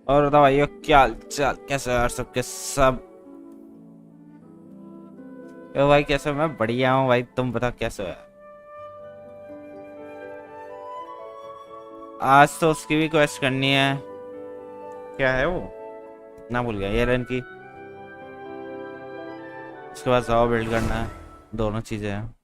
और बताओ भाइयों, क्या हाल चाल, कैसे हो यार सबके सब। ओ भाई कैसे हो? मैं बढ़िया हूँ भाई, तुम बताओ कैसे हो यार। आज तो उसकी भी क्वेस्ट करनी है। क्या है वो, ना भूल गया, येलन की। उसके बाद जाओ बिल्ड करना है, दोनों चीजें हैं।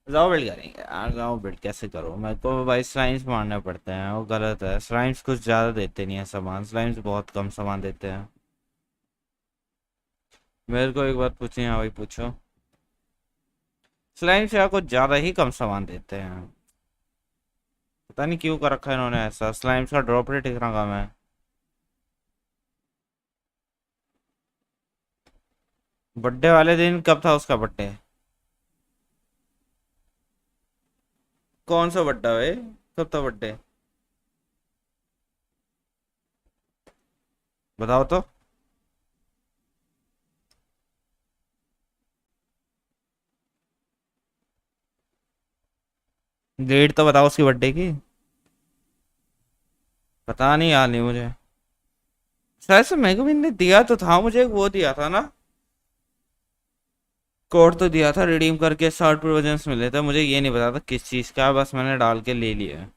जाओ बिल्ड करेंगे यार, जाओ बिल्ड कैसे करो, मेरे को भाई स्लाइम्स मारने पड़ते हैं, वो गलत है। स्लाइम्स कुछ ज्यादा देते नहीं है सामान, स्लाइम्स बहुत कम सामान देते हैं। मेरे को एक बात पूछनी है, हाँ भाई पूछो। स्लाइम्स यार कुछ ज्यादा ही कम सामान देते हैं, पता नहीं क्यों कर रखा है इन्होंने ऐसा। स्लाइम्स का ड्रॉप रेट इतना कम है। बर्थडे वाले दिन कब था उसका बर्थडे? कौन सा बर्थडे है? कब था बर्थडे? बताओ तो। डेट तो बताओ उसकी बर्थडे की। पता नहीं यार, नहीं मुझे। शायद से मेरे को भी ने दिया तो था, मुझे एक वो दिया था ना, कोड तो दिया था रिडीम करके, 60 प्रोविजंस मिले थे। मुझे ये नहीं पता था किस चीज का, बस मैंने डाल के ले लिया।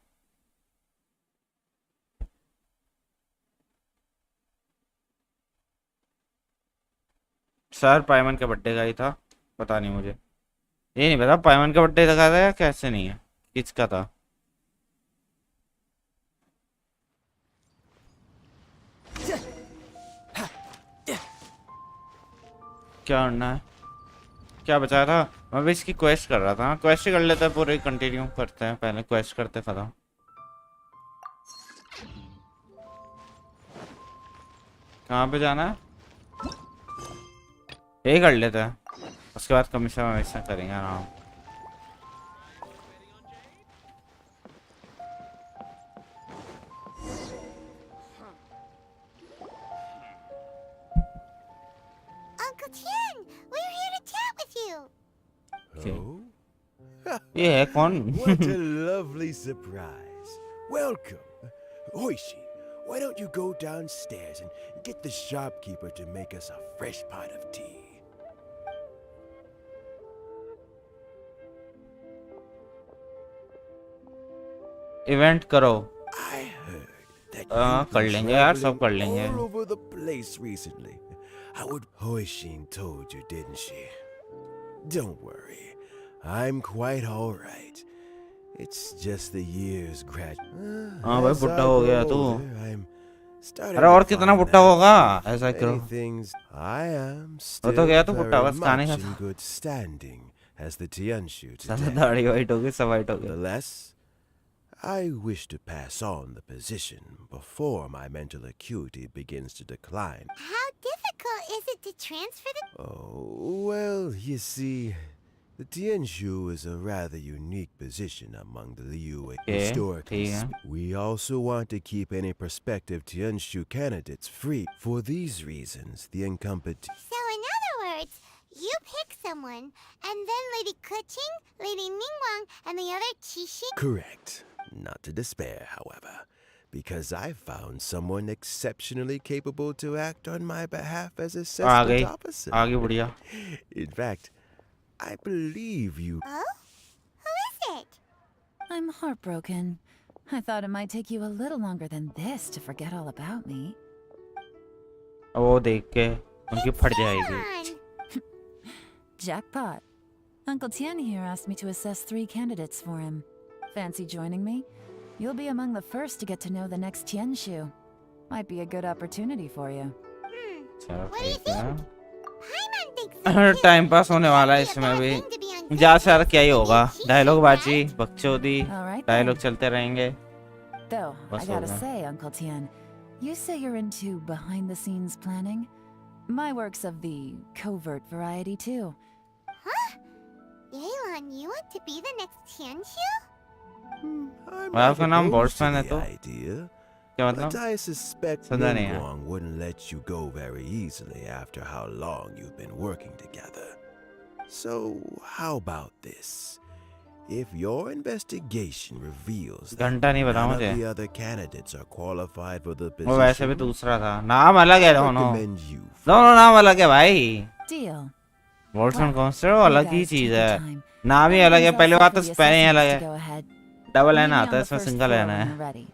सर पाइमन के बर्थडे का ही था, पता नहीं मुझे। ये नहीं पता पाइमन का बर्थडे का था या कैसे, नहीं है किसका था। क्या करना है, क्या बचा था? मैं भी इसकी क्वेस्ट कर रहा था, क्वेस्ट कर लेते हैं, पूरे कंटिन्यू करते हैं, पहले क्वेस्ट करते खत्म। कहाँ पे जाना है, यही कर लेते हैं, उसके बाद कमीशन वमीशन करेंगे आराम। Uncle Tian, we're here to chat with you. Oh? ये है कौन? What a lovely surprise. Welcome. Oishi, why don't you go downstairs and get the shopkeeper to make us a fresh pot of tea? Event करो। I heard that you've कर been लेंगे यार, सब traveling कर लेंगे। all over the place recently. How would Hoishin told you, didn't she? Don't worry. I'm quite all right. It's just the years हाँ भाई, as बुढ़ा I हो grow गया तू। older, I'm starting अरे to और कितना find बुढ़ा that होगा, with ऐसा करो। many things I am हो तो still गया, तो बुढ़ा very बस खाने का much in था। good standing as the Tianshu साला today. दाढ़ी वाइट हो गई, सब वाइट हो गया। Nonetheless, I wish to pass on the position before my mental acuity begins to decline. How difficult is it to transfer the... Oh, well, you see, the Tianshu is a rather unique position among the Liu historically. ठीक है। We also want to keep any prospective Tianshu candidates free. For these reasons, the incumbent... So in other words, you pick someone, and then Lady Kuching, Lady Ningguang, and the other Qixing... Correct. Not to despair, however, because I found someone exceptionally capable to act on my behalf as uh assessment गई, officer. आ गई बुढ़िया। In fact, I believe you... Oh? Who is it? I'm heartbroken. I thought it might take you a little longer than this to forget all about me. वो देख के उनकी It's फट जाएगी। Yelan! Jackpot. Uncle Tian here asked me to assess 3 candidates for him. Fancy joining me? You'll be among the first to get to know the next Tianshu. Might be a good opportunity for you. चलो What do you ठीक है। Paimon thinks so too. Time pass होने वाला है Might be a इसमें bad भी। thing to be on ज्यादा good से ज्यादा क्या ही terms with होगा, Lady Qixing, डायलॉग बाजी, right? बकचोदी, All right डायलॉग then. चलते रहेंगे। Though, I What's gotta over? say, Uncle Tian, you say you're into behind-the-scenes planning? My work's of the covert variety too. Huh? Yelan, you want to be the next Tianshu? I'm Well, not for now, opposed to Borsman है the तो idea, क्या but मतलब? I suspect समझा नहीं है। Ningguang wouldn't let you go very easily after how long you've been working together. So, how about this? If your investigation reveals that घंटा नहीं पता none of मुझे। the other candidates are qualified for the वो वैसे भी position, दूसरा था, नाम अलग है I दोनों। recommend you. दोनों नाम अलग है भाई। Deal. वॉल्सन कॉन्स्टर You अलग ही guys चीज take your है, time. नाम ही अलग है। Everything's all पहले set बात for तो the स्पेलिंग अलग assessments है, to go ahead. Double Meet N me आता on है, the इसमें first single floor N when है। you're ready.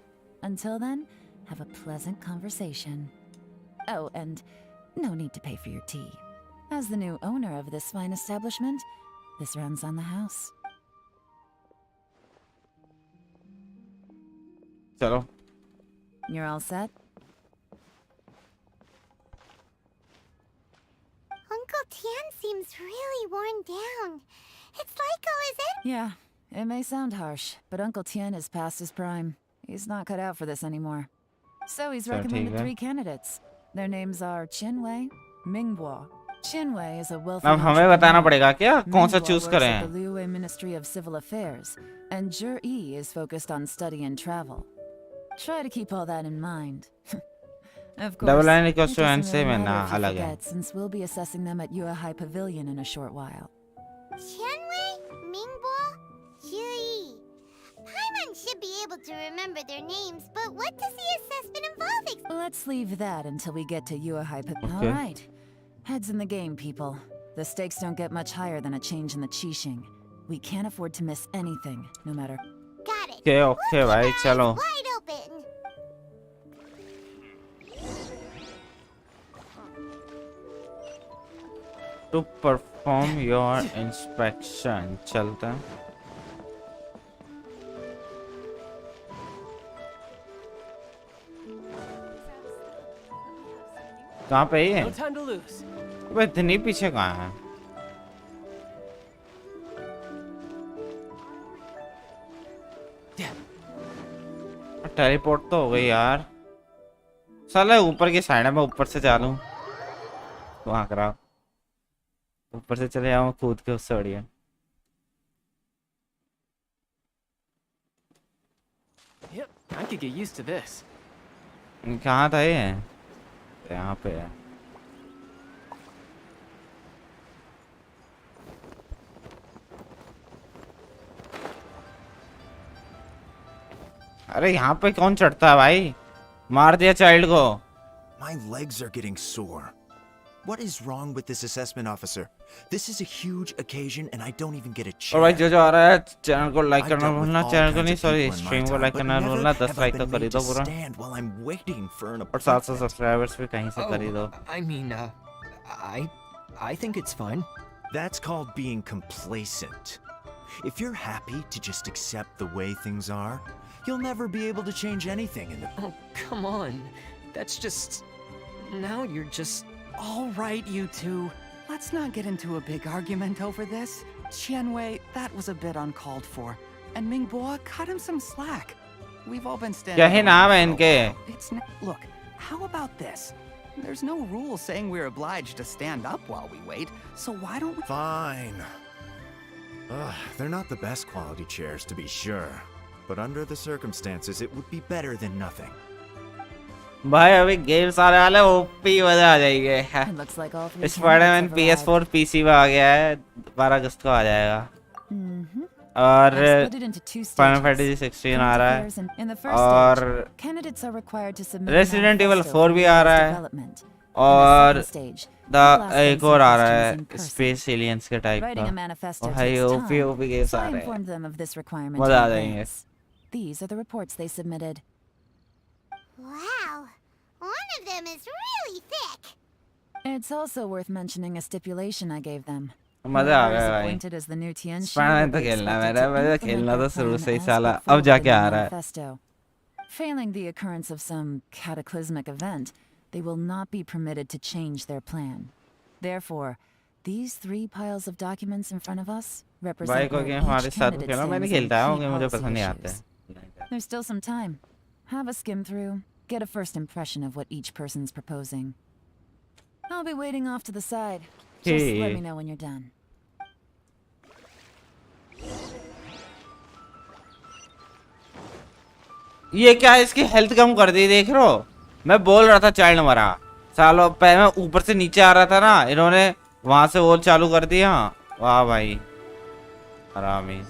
Until then, have a pleasant conversation. Oh, and no need to pay for your tea. As the new owner of this fine establishment, this runs on the house. चलो You're all set? Uncle Tian seems really worn down. It's like all his Yeah, it may sound harsh, but Uncle Tian is past his prime. He's not cut out for this anymore. So he's So, recommended ठीक है। 3 candidates. Their names are Qinwei, Mingbo. Qinwei is a wealthy अब हमें बताना entrepreneur. पड़ेगा क्या कौन सा Mingbo choose works करें। at the Liyue Ministry of Civil Affairs, and Zhi Yi is focused on study and travel. Try to keep all that in mind. Of course, double N it equals to N doesn't से really में matter ना if you अलग है। forget, since we'll be assessing them at Yuehai Pavilion in a short while. Qianwei, Mingbo, Zhi. Paimon should be able to remember their names, but what does the assessment involve? Let's leave that until we get to Yuehai Pavilion. Okay. All right. Heads in the game, people. The stakes don't get much higher than a change in the Qixing. We can't afford to miss anything, no matter. Got it. Okay okay भाई चलो। Wide open. To perform your inspection चलते हैं। कहाँ पे है ये? No time to lose. अबे इतनी पीछे कहाँ है? टेलीपोर्ट तो हो गई यार। साला ऊपर की साइड है, मैं ऊपर से जा लूं। वहां करा ऊपर से चले जाऊं कूद के, उससे बढ़िया। Yep, I could get used to this. कहाँ था ये? यहाँ पे है। अरे यहाँ पे कौन चढ़ता है भाई? मार दिया चाइल्ड को। My legs are getting sore. What is wrong with this assessment officer? This is a huge occasion and I don't even get a और भाई chair. जो आ रहा है चैनल को लाइक I've करना dealt with भूलना, all चैनल को kinds नहीं of sorry people in my stream को time, लाइक but करना never भूलना। 10 have I लाइक तो been कर ही made दो to पूरा, stand while I'm waiting for an और 700 appointment. सब्सक्राइबर्स भी कहीं से कर ही दो। I mean, I think it's fine. That's called being complacent. If you're happy to just accept the way things are, you'll never be able to change anything in the Oh, come on. That's just... Now you're just... All right, you two. Let's not get into a big argument over this. Qianwei, that was a bit uncalled for. And Mingbo, cut him some slack. We've all been standing क्या ही नाम है around for a इनके? while. It's look, how about this? There's no rule saying we're obliged to stand up while we wait, so why don't we... Fine. They're not the best quality chairs, to be sure. But under the circumstances, it would be better than nothing. भाई अभी games आने वाले, OP मजा आ जाएंगे। It looks like all 3 Spiderman candidates have PS4 PC में आ गया है, 12 अगस्त को आ जाएगा। Mhm. और I've split it into 2 final stages. Fantasy 16 आ रहा है, Current affairs in the first और stage, candidates are required to submit a Resident Evil manifesto 4 for भी आ the रहा है, development. In the और second stage, the we'll ask them एक some और आ रहा questions in है person. स्पेस एलियंस के टाइप Writing a का। manifesto और भाई takes OP time, OP games so आ I रहे हैं, informed them of this requirement मजा आ in जाएंगे। advance. These are the reports they submitted. Wow. One of them is really thick. It's also worth mentioning a stipulation I gave them. मजा आ Whoever is गया भाई। appointed as the new Tianxi Spiderman will तो be खेलना है expected मेरा, to मुझे implement खेलना their तो शुरू से ही plan साला। as put अब forward जाके in the आ रहा है। manifesto. Failing the occurrence of some cataclysmic event, they will not be permitted to change their plan. Therefore, these 3 piles of documents in front of us भाई represent को where game each हमारे साथ candidate खेलो, मैं नहीं stands on खेलता हूँ, key मुझे policy पसंद नहीं आते issues. हैं। There's still some time. Have a skim through, get a first impression of what each person's proposing. I'll be waiting off to the side. Just let Okay. me know when you're done. ये क्या है, इसकी health कम कर दी, देख रहे हो? मैं बोल रहा था चाइल्ड मरा, सालों पहले मैं ऊपर से नीचे आ रहा था ना, इन्होंने वहां से वो चालू कर दिया। वाह भाई हरामी।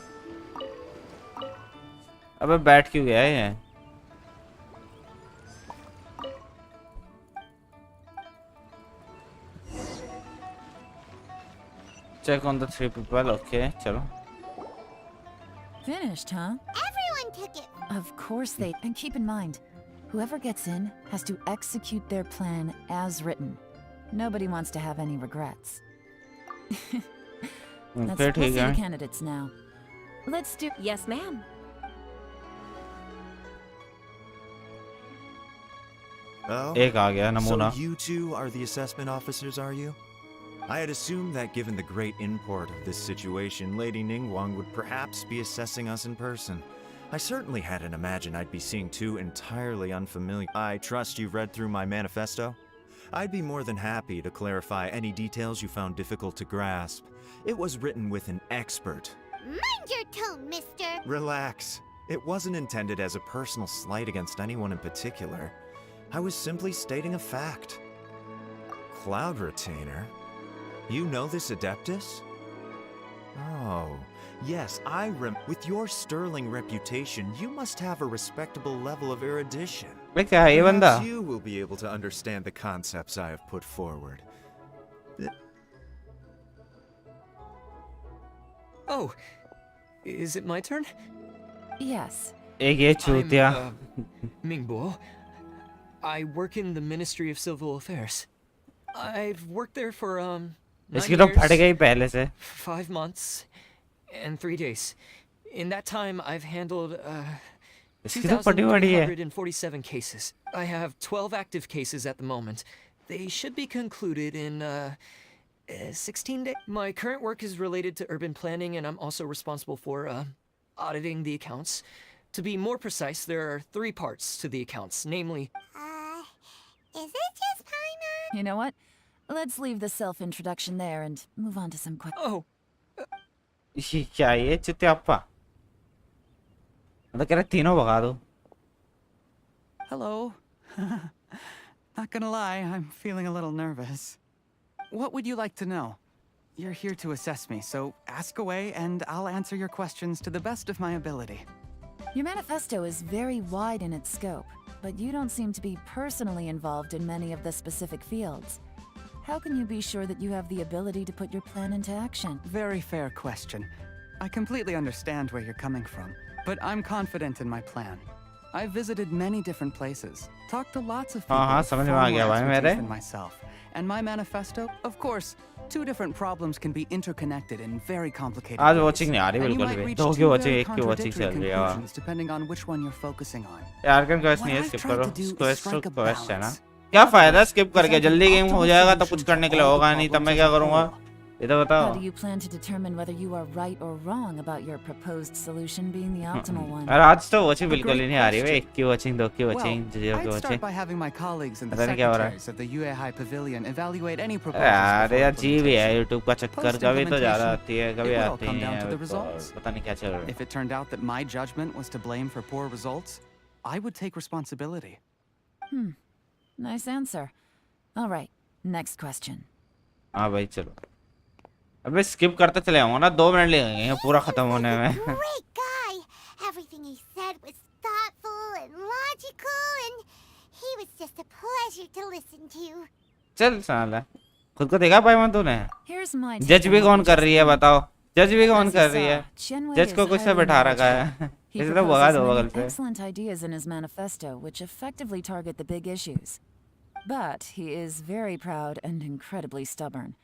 अबे बैठ क्यों गया है ये? Check on the 3 people. Okay, चलो. Finished, huh? Everyone took it. Of course they. And keep in mind, whoever gets in has to execute their plan as written. Nobody wants to have any regrets. We'll see the candidates now. Let's do. Yes, ma'am. Oh, एक आ गया नमूना. so you two are the assessment officers, are you? I had assumed that given the great import of this situation, Lady Ningguang would perhaps be assessing us in person. I certainly hadn't imagined I'd be seeing two entirely unfamiliar. I trust you've read through my manifesto? I'd be more than happy to clarify any details you found difficult to grasp. It was written with an expert. Mind your tone, mister. Relax. It wasn't intended as a personal slight against anyone in particular. I was simply stating a fact. Cloud Retainer? You know this Adeptus? Oh, yes, with your sterling reputation, you must have a respectable level of erudition. Perhaps you will be able to understand the concepts I have put forward. Oh, is it my turn? Yes. I'm Mingbo. I work in the Ministry of Civil Affairs. I've worked there for 9 years, 5 months, and 3 days. In that time, I've handled 2,347 cases. I have 12 active cases at the moment. They should be concluded in 16 days. My current work is related to urban planning, and I'm also responsible for auditing the accounts. To be more precise, there are 3 parts to the accounts, namely... Is it just Paimon? You know what? Let's leave the self-introduction there and move on to some questions. Oh. क्या ये चित्याप्पा? मतलब कह रहे तीनों भगा दो. Hello. Not gonna lie, I'm feeling a little nervous. What would you like to know? You're here to assess me, so ask away and I'll answer your questions to the best of my ability. Your manifesto is very wide in its scope, but you don't seem to be personally involved in many of the specific fields. How can you be sure that you have the ability to put your plan into action? Very fair question. I completely understand where you're coming from, but I'm confident in my plan. I've visited many different places, talked to lots of people with far more expertise than myself, and my manifesto, of course, 2 different problems can be interconnected in very complicated ways. And you might reach 2 very contradictory conclusions depending on which one you're focusing on. यार कौन question नहीं है, skip करो. Question है ना. क्या फायदा skip करके? जल्दी गेम हो जाएगा तो कुछ करने के लिए होगा नहीं, तब मैं क्या करूँगा? ये तो बताओ. How do you plan to determine whether you are right or wrong about your proposed solution being the optimal one? यार आज तो watching बिल्कुल ही नहीं आ रही है. 1 की watching, 2 की watching, 0 की I'd watching. start by having my colleagues and the secretaries of the UAI Pavilion evaluate any proposals. यार यार जी भी है YouTube का चक्कर, कभी तो ज़्यादा आती है, कभी आती नहीं है. पता नहीं क्या चल रहा है. If it turned out that my judgment was to blame for poor results, I would take responsibility. Nice answer. All right, next question. हाँ भाई चलो. अबे skip करते चले आऊँगा ना, 2 मिनट लगेंगे पूरा खत्म होने में. Great guy. Everything he said was thoughtful and logical, and he was just a pleasure to listen to. चल साला. खुद को देखा पाइमन तूने? Here's my जज भी कौन कर रही है बताओ? जज भी कौन कर रही है? जज को कुछ से बैठा रखा है. He proposes many excellent ideas in his manifesto, which effectively target the big issues. But he is very proud and incredibly stubborn.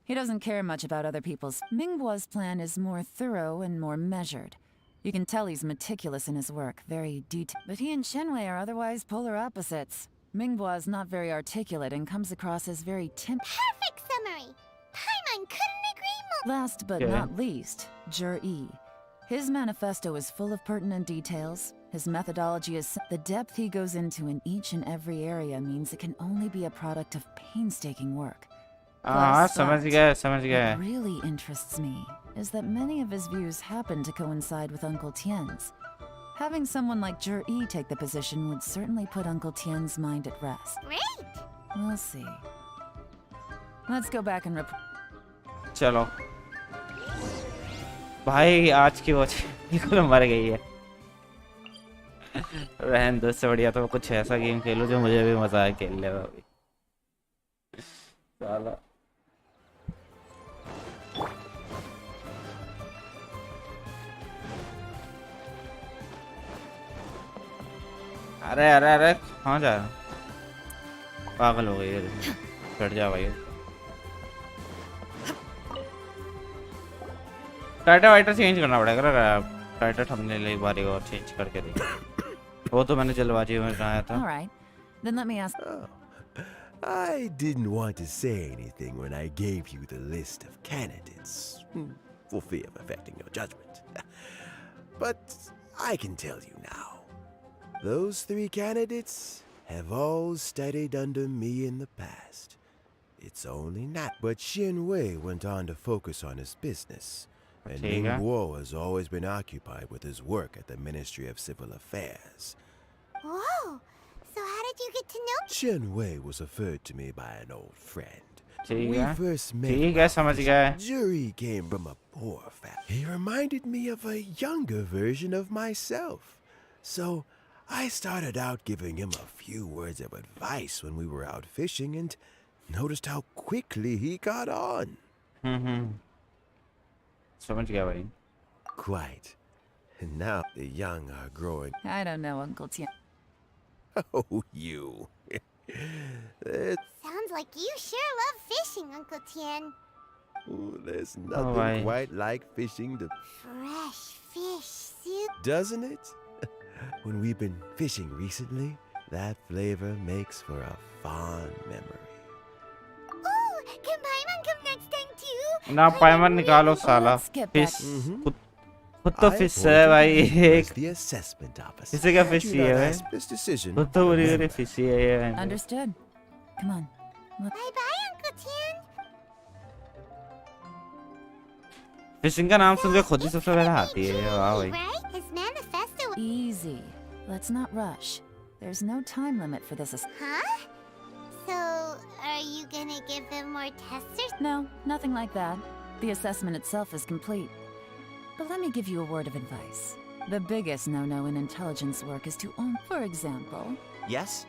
He doesn't care much about other people's. Mingbo's plan is more thorough and more measured. You can tell he's meticulous in his work, very detailed. But he and Shenwei are otherwise polar opposites. Mingbo is not very articulate and comes across as very Perfect summary. Paimon couldn't agree more. Last but not least, Jur-E. His manifesto is full of pertinent details. His methodology is... The depth he goes into in each and every area means it can only be a product of painstaking work. समझ गया. What really interests me is that many of his views happen to coincide with Uncle Tien's. Having someone like Jur-E take the position would certainly put Uncle Tien's mind at rest. Great. We'll see. Let's go back and report. चलो. भाई आज की watch बिल्कुल मर गई है. रहन दो, इससे बढ़िया तो कुछ ऐसा गेम खेलो जो मुझे भी मजा आए खेलने में अभी। साला अरे अरे अरे कहाँ जा रहा है? पागल हो गई है। बैठ जा भाई। टाइटर वाइटर चेंज करना पड़ेगा ना, टाइटर थंबनेल एक बार और चेंज करके देख। वो तो मैंने जल्दबाजी में बनाया था। All right. Then let me ask. Oh, I didn't want to say anything when I gave you the list of candidates, for fear of affecting your judgment. But I can tell you now. Those 3 candidates have all studied under me in the past. It's only not. But Xin Wei went on to focus on his business. And Ming Guo has always been occupied with his work at the Ministry of Civil Affairs. Whoa! So how did you get to know? Chen Wei was referred to me by an old friend. ठीक We है first met ठीक है while समझ his गए। jury came from a poor family. He reminded me of a younger version of myself. So I started out giving him a few words of advice when we were out fishing and noticed how quickly he caught on. समझ गया भाई। Quite. And now the young are growing. I don't know, Uncle Tian. Oh, you. Sounds like you sure love fishing, Uncle Tian. Ooh, there's Oh, nothing why? quite like fishing the Fresh fish soup. doesn't it? When we've been fishing recently, that flavor makes for a fond memory. Oh, can Paimon come next time too? ना पायमन निकालो साला। Let's get fish back. खुद तो I fish है appointed भाई you एक। as the assessment officer. इसे क्या Had fish you he not है? asked this decision, खुद तो बुरी remember, फिश ही है ये। Understood. Come on. Bye bye, Uncle Tian. Fishing का नाम सुन के खुद ही सबसे पहले आती है। वाह भाई। Right? His manifesto. Easy. Let's not rush. There's no time limit for this. Huh? So, are you gonna give them more tests or? No, nothing like that. The assessment itself is complete. But let me give you a word of advice. The biggest no-no in intelligence work is to own, for example. Yes?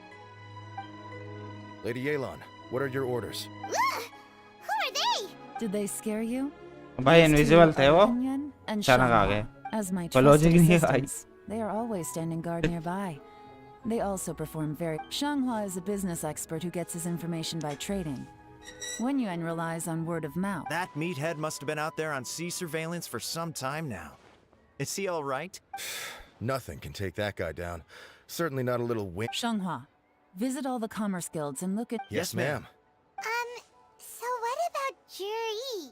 Lady Yelan, what are your orders? Ugh! Who are they? Did they scare you? भाई These two invisible थे are वो। Pinyin and अचानक आ गए। Shanghai, as my पर logic trusted नहीं है भाई। assistants. They are always standing guard nearby. They also perform very. Shanghua is a business expert who gets his information by trading. Wenyuan relies on word of mouth. That meathead must have been out there on sea surveillance for some time now. Is he all right? Nothing can take that guy down. Certainly not a little win. Shanghua, visit all the commerce guilds and look at. Yes, ma'am. So what about Juri?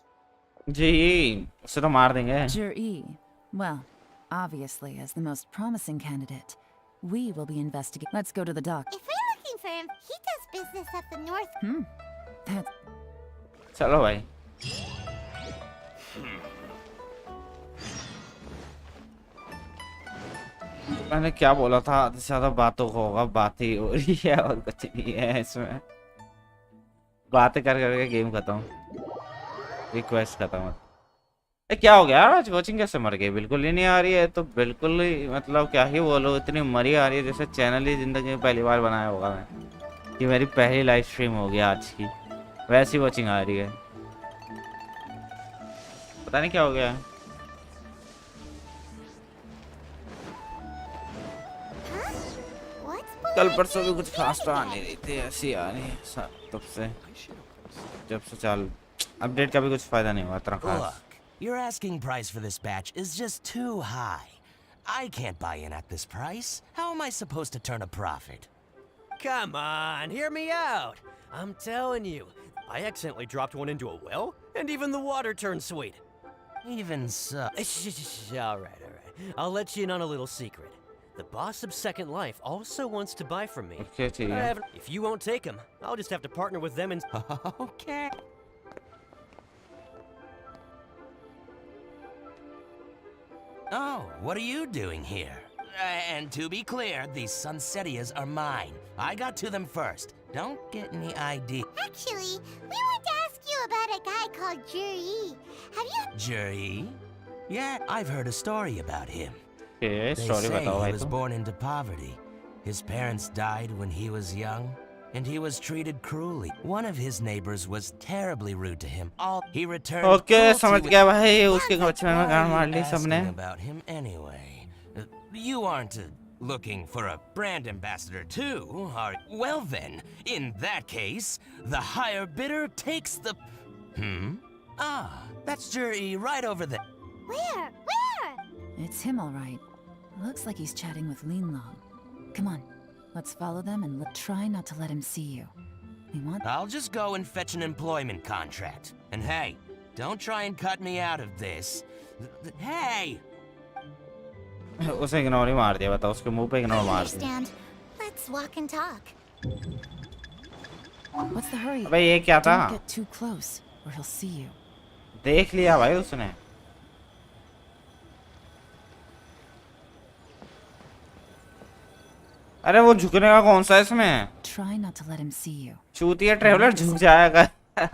जी उसे तो मार देंगे। Jur-E. Well, obviously, as the most promising candidate, we will be investigating. Let's go to the dock. If we're looking for him, he does business up the north. That. चलो भाई। मैंने क्या बोला था, आधे से ज्यादा बातों को होगा, बात ही हो रही है और कुछ नहीं है इसमें। बातें कर करके गेम खत्म, रिक्वेस्ट खत्म। क्या हो गया यार, आज कोचिंग कैसे मर गई? बिल्कुल ही नहीं आ रही है तो बिल्कुल ही, मतलब क्या ही बोलो, इतनी मरी आ रही है जैसे चैनल ही जिंदगी में पहली बार बनाया होगा मैं, कि मेरी पहली लाइव स्ट्रीम होगी आज की, वैसी कोचिंग आ रही है। पता नहीं क्या हो गया। कल परसों भी कुछ खास तो आ नहीं रही थी, ऐसी आ रही है तब से, जब से चाल अपडेट का भी कुछ फायदा नहीं हुआ इतना खास। Look, your asking price for this batch is just too high. I can't buy in at this price. How am I supposed to turn a profit? Come on, hear me out. I'm telling you, I accidentally dropped one into a well, and even the water turned sweet. Even so. All right. I'll let you in on a little secret. The boss of Second Life also wants to buy from me. Okay, ठीक है। If you won't take him, I'll just have to partner with them and... Okay. Oh, what are you doing here? And to be clear, these Sunsetias are mine. I got to them first. Don't get any idea. Actually, we want to ask you about a guy called Juri. Have you? Juri? Yeah, I've heard a story about him. Okay, They story say बताओ he भाई was तुम. born into poverty. His parents died when he was young, and he was treated cruelly. One of his neighbors was terribly rude to him. He returned Okay, cruelty समझ with... गया भाई. उसके Sounds like बचपन में Why गान are मार you ली सबने. asking about him anyway? You aren't looking for a brand ambassador too, are you? Well then, in that case, the higher bidder takes the... Ah, that's Juri right over there. Where? Where? It's him, all right. Looks like he's chatting with Lin Long. Come on, let's follow them and try not to let him see you. We want... I'll just go and fetch an employment contract. And hey, don't try and cut me out of this. Hey! उसे ignore ही मार दिया. बताओ उसके मुंह पे I ignore मार दिया. understand. Let's walk and talk. What's the hurry? अबे ये क्या था? Don't get too close, or he'll see you. देख लिया भाई उसने. अरे वो झुकने का कौन सा है इसमें? Try not to let him see you. चूतिया ट्रेवलर झुक जाएगा. I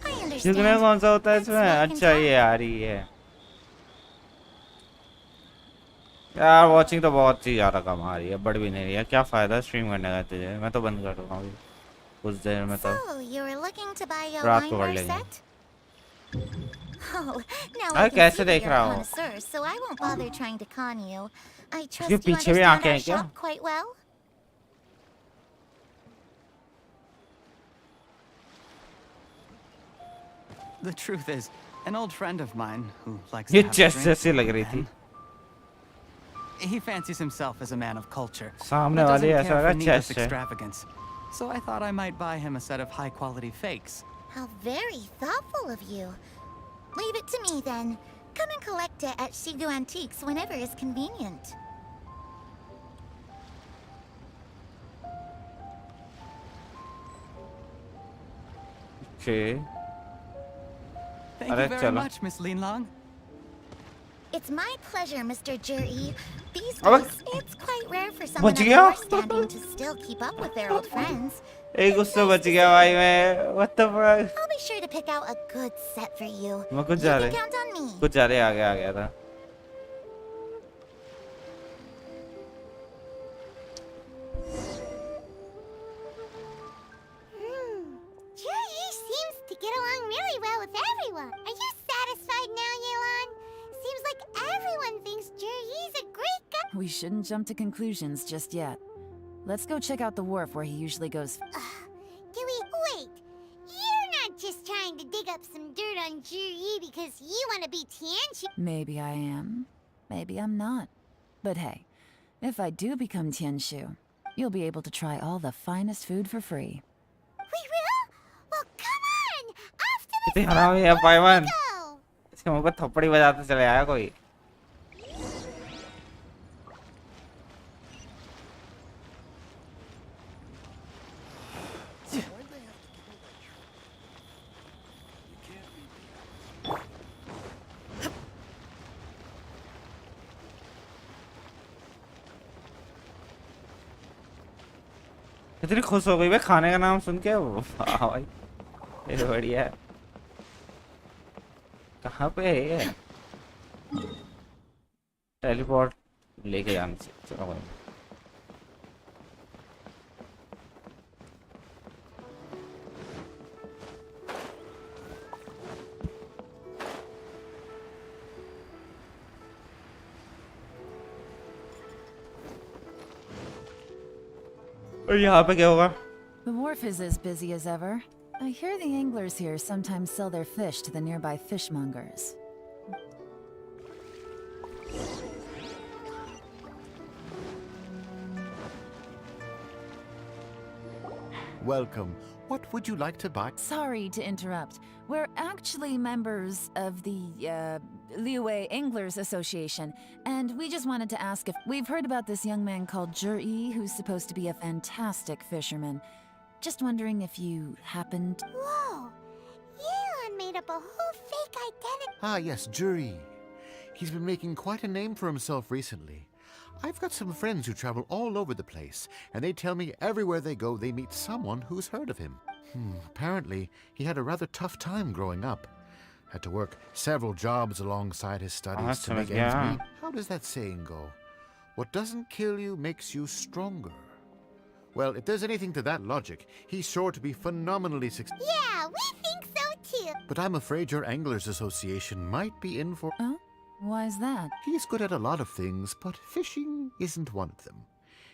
understand. झुकने का कौन सा होता है Let's इसमें? walk and अच्छा talk. ये आ रही है. यार वॉचिंग तो बहुत ही ज़्यादा कम आ रही है. बढ़ भी नहीं रही है. क्या फ़ायदा स्ट्रीम करने का तुझे? मैं तो बंद कर दूँगा अभी कुछ देर में. तो So, you were looking to buy a रात को कर wine लेंगे. set? Oh, now अरे I can कैसे see that देख you're रहा a हो? connoisseur, so I won't bother trying to con you. I trust इसके you पीछे भी understand आंखें our हैं क्या? shop quite well. The truth is, an old friend of mine who likes ये to have a chest drink जैसी now लग and रही थी. then. He fancies himself as a man of culture, सामने but वाली doesn't ऐसा care लगा for needless chest है. extravagance. So I thought I might buy him a set of high-quality fakes. How very thoughtful of you. Leave it to me then. Come and collect it at Shigu Antiques whenever is convenient. Okay. Thank अरे you very चलो. much, Miss Lin Long. It's my pleasure, Mr. Juri. These अबे days, it's quite rare for someone बच of गया. your standing to still keep up with their old friends. एक उससे बच गया भाई मैं. What the fuck? I'll be sure to pick out a good set for you. मैं कुछ You ज़्यादा can count on me. कुछ ज़्यादा आगे आ गया था. Juri seems to get along really well with everyone. Are you satisfied now, Yelan? Seems like everyone thinks Juri's a great guy. We shouldn't jump to conclusions just yet. Let's go check out the wharf where he usually goes. Dewey, wait. You're not just trying to dig up some dirt on Juri because you want to be Tianchi. Maybe I am. Maybe I'm not. But hey, if I do become Tianshu, you'll be able to try all the finest food for free. We will? Well, come on! Off to the कितनी हरामी है पाइवान. go! इसके मुंह पे थप्पड़ी बजाते चले आया कोई. इतनी खुश हो गई भाई खाने का नाम सुन के. वाह भाई ये बढ़िया है. कहाँ पे है ये? टेलीपोर्ट लेके जाना चाहिए. चलो भाई. और यहाँ पे क्या होगा? The wharf is as busy as ever. I hear the anglers here sometimes sell their fish to the nearby fishmongers. Welcome. What would you like to buy? Sorry to interrupt. We're actually members of the, Liuwei Anglers Association, and we just wanted to ask if we've heard about this young man called Juri, who's supposed to be a fantastic fisherman. Just wondering if you happened... Whoa! Yelan made up a whole fake identity. Ah, yes, Juri. He's been making quite a name for himself recently. I've got some friends who travel all over the place, and they tell me everywhere they go they meet someone who's heard of him. Apparently, he had a rather tough time growing up. Had to work several jobs alongside his studies to make ends yeah. meet. How does that saying go? What doesn't kill you makes you stronger. Well, if there's anything to that logic, he's sure to be phenomenally successful. Yeah, we think so too. But I'm afraid your Anglers Association might be in for... Oh? Why is that? He's good at a lot of things, but fishing isn't one of them.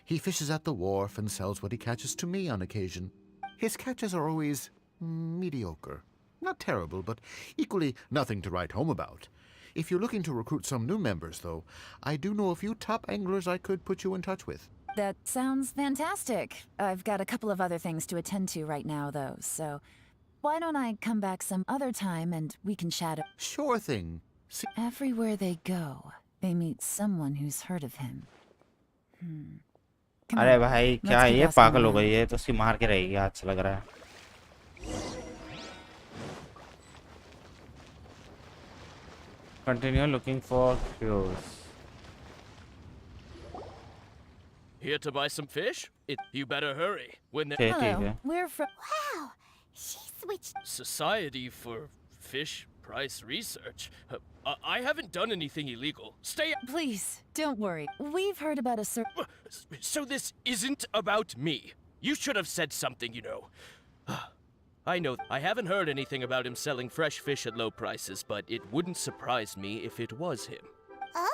He fishes at the wharf and sells what he catches to me on occasion. His catches are always mediocre. Not terrible, but equally nothing to write home about. If you're looking to recruit some new members, though, I do know a few top anglers I could put you in touch with. That sounds fantastic. I've got a couple of other things to attend to right now, though, so why don't I come back some other time and we can chat? Sure thing. See, Everywhere they go, they meet someone who's heard of him. Come अरे on, भाई let's क्या keep ये asking पागल हो around. गई है तो उसकी मार के रहेगी आज लग रहा है. Continue looking for clues. Here to buy some fish? You better hurry. When the Okay, ठीक Hello, है. we're from... Wow, she switched. Society for Fish Price Research. I haven't done anything illegal. Stay. Please, don't worry. We've heard about a certain... So this isn't about me. You should have said something, you know. I know. I haven't heard anything about him selling fresh fish at low prices, but it wouldn't surprise me if it was him. Oh?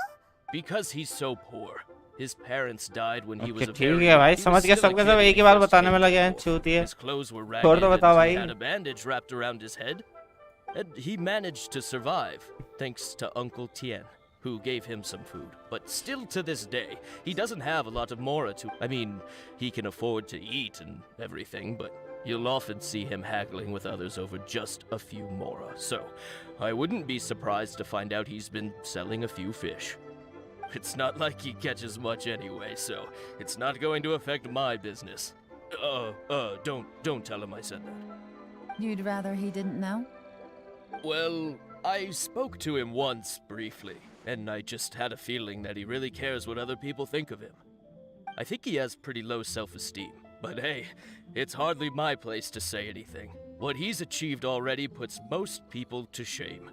Because he's so poor. His parents died when he was Okay, a ठीक very है भाई he समझ was गया still a सबके kid सब when एक he he bar first बताने came में लगे to हैं the छूती world. है. His clothes were छोड़ ragged दो and बताओ he भाई. had a bandage wrapped around his head. And he managed to survive, thanks to Uncle Tien, who gave him some food. But still to this day, he doesn't have a lot of mora to... I mean, he can afford to eat and everything, but you'll often see him haggling with others over just a few mora. So, I wouldn't be surprised to find out he's been selling a few fish. It's not like he catches much anyway, so it's not going to affect my business. Don't tell him I said that. You'd rather he didn't know? Well, I spoke to him once, briefly, and I just had a feeling that he really cares what other people think of him. I think he has pretty low self-esteem, but hey, it's hardly my place to say anything. What he's achieved already puts most people to shame.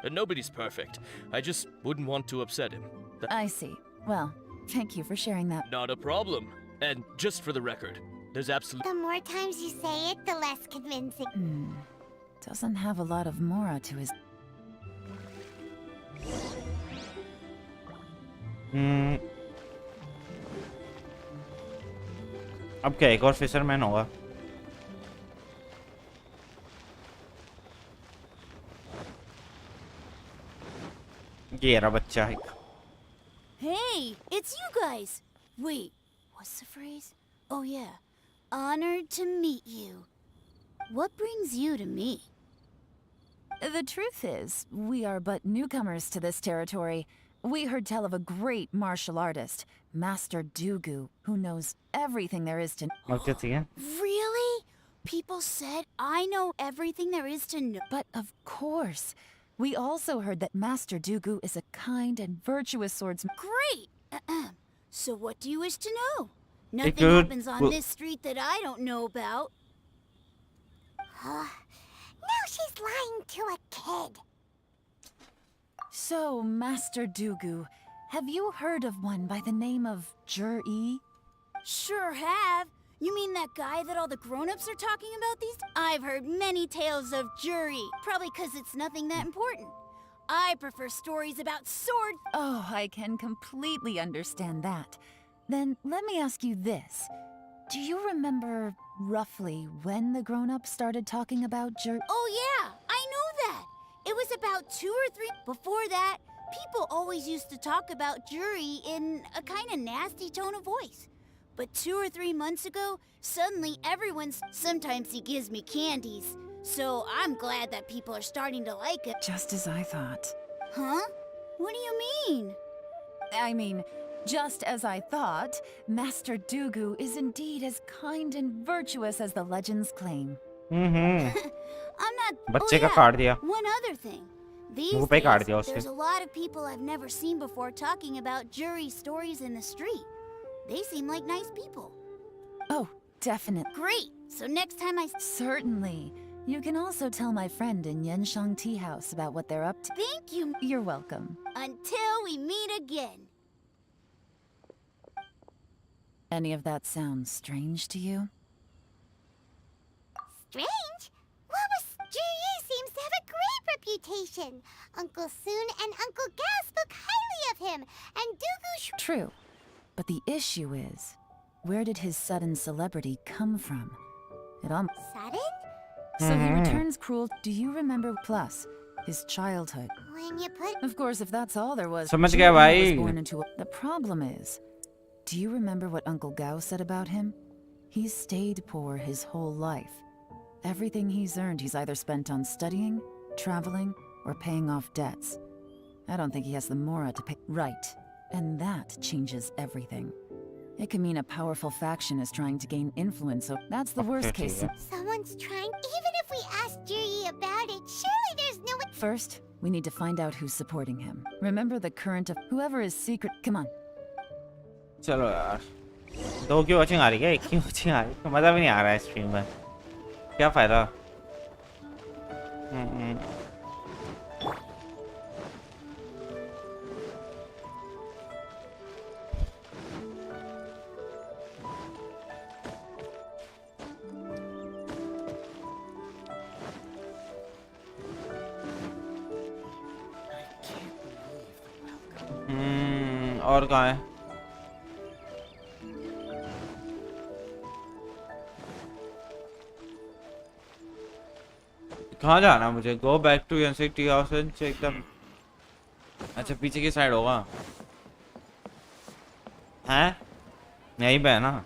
And nobody's perfect. I just wouldn't want to upset him. I see. Well, thank you for sharing that. Not a problem. And just for the record, there's absolutely... The more times you say it, the less convincing. Doesn't have a lot of mora to his... अब क्या एक और fisherman होगा. ये रहा बच्चा एक. Hey, it's you guys! Wait, what's the phrase? Oh yeah, honored to meet you. What brings you to me? The truth is, we are but newcomers to this territory. We heard tell of a great martial artist, Master Dugu, who knows everything there is to know. अब क्या चाहिए? Really? People said I know everything there is to know. But of course, we also heard that Master Dugu is a kind and virtuous swordsman. Great! So what do you wish to know? Hey, Nothing good. happens on Well- this street that I don't know about. Now she's lying to a kid. So, Master Dugu, have you heard of one by the name of Jur-E? Sure have. You mean that guy that all the grown-ups are talking about these days? I've heard many tales of jury, probably because it's nothing that important. I prefer stories about sword. Oh, I can completely understand that. Then let me ask you this. Do you remember roughly when the grown-ups started talking about Oh yeah, I know that. It was about 2 or 3. Before that, people always used to talk about jury in a kind of nasty tone of voice. But 2 or 3 months ago, suddenly everyone's... Sometimes he gives me candies. So I'm glad that people are starting to like it. Just as I thought. Huh? What do you mean? I mean, just as I thought, Master Dugu is indeed as kind and virtuous as the legends claim. I'm not... बच्चे का काट दिया. One other thing. These मुंह पे काट days, दिया उसके. there's a lot of people I've never seen before talking about jury stories in the street. They seem like nice people. Oh, definitely. Great! So next time I... Certainly. You can also tell my friend in Yenshang Tea House about what they're up to. Thank you. You're welcome. Until we meet again. Any of that sound strange to you? Strange? Juyi seems to have a great reputation. Uncle Soon and Uncle Gao spoke highly of him, and Dugu True. But the issue is, where did his sudden celebrity come from? It Sudden? So he returns cruel. Do you remember? Plus, his childhood. When you put... Of course, if that's all there was, समझ गया Juyi भाई. was born into a... The problem is, do you remember what Uncle Gao said about him? He's stayed poor his whole life. Everything he's earned, he's either spent on studying, traveling, or paying off debts. I don't think he has the mora to pay. Right. And that changes everything. It can mean a powerful faction is trying to gain influence, so that's the worst case. Someone's trying... Even if we ask Juyi about it, surely there's no... First, we need to find out who's supporting him. Remember the current of whoever is secret. Come on. चलो यार. दो की watching आ रही है, एक की watching आ रही है. मजा भी नहीं आ रहा है स्ट्रीम में. क्या फायदा? और कहाँ है? कहाँ जाना है मुझे? Go back to NC T house and check the... अच्छा पीछे की साइड होगा. हैं? यहीं पे है ना?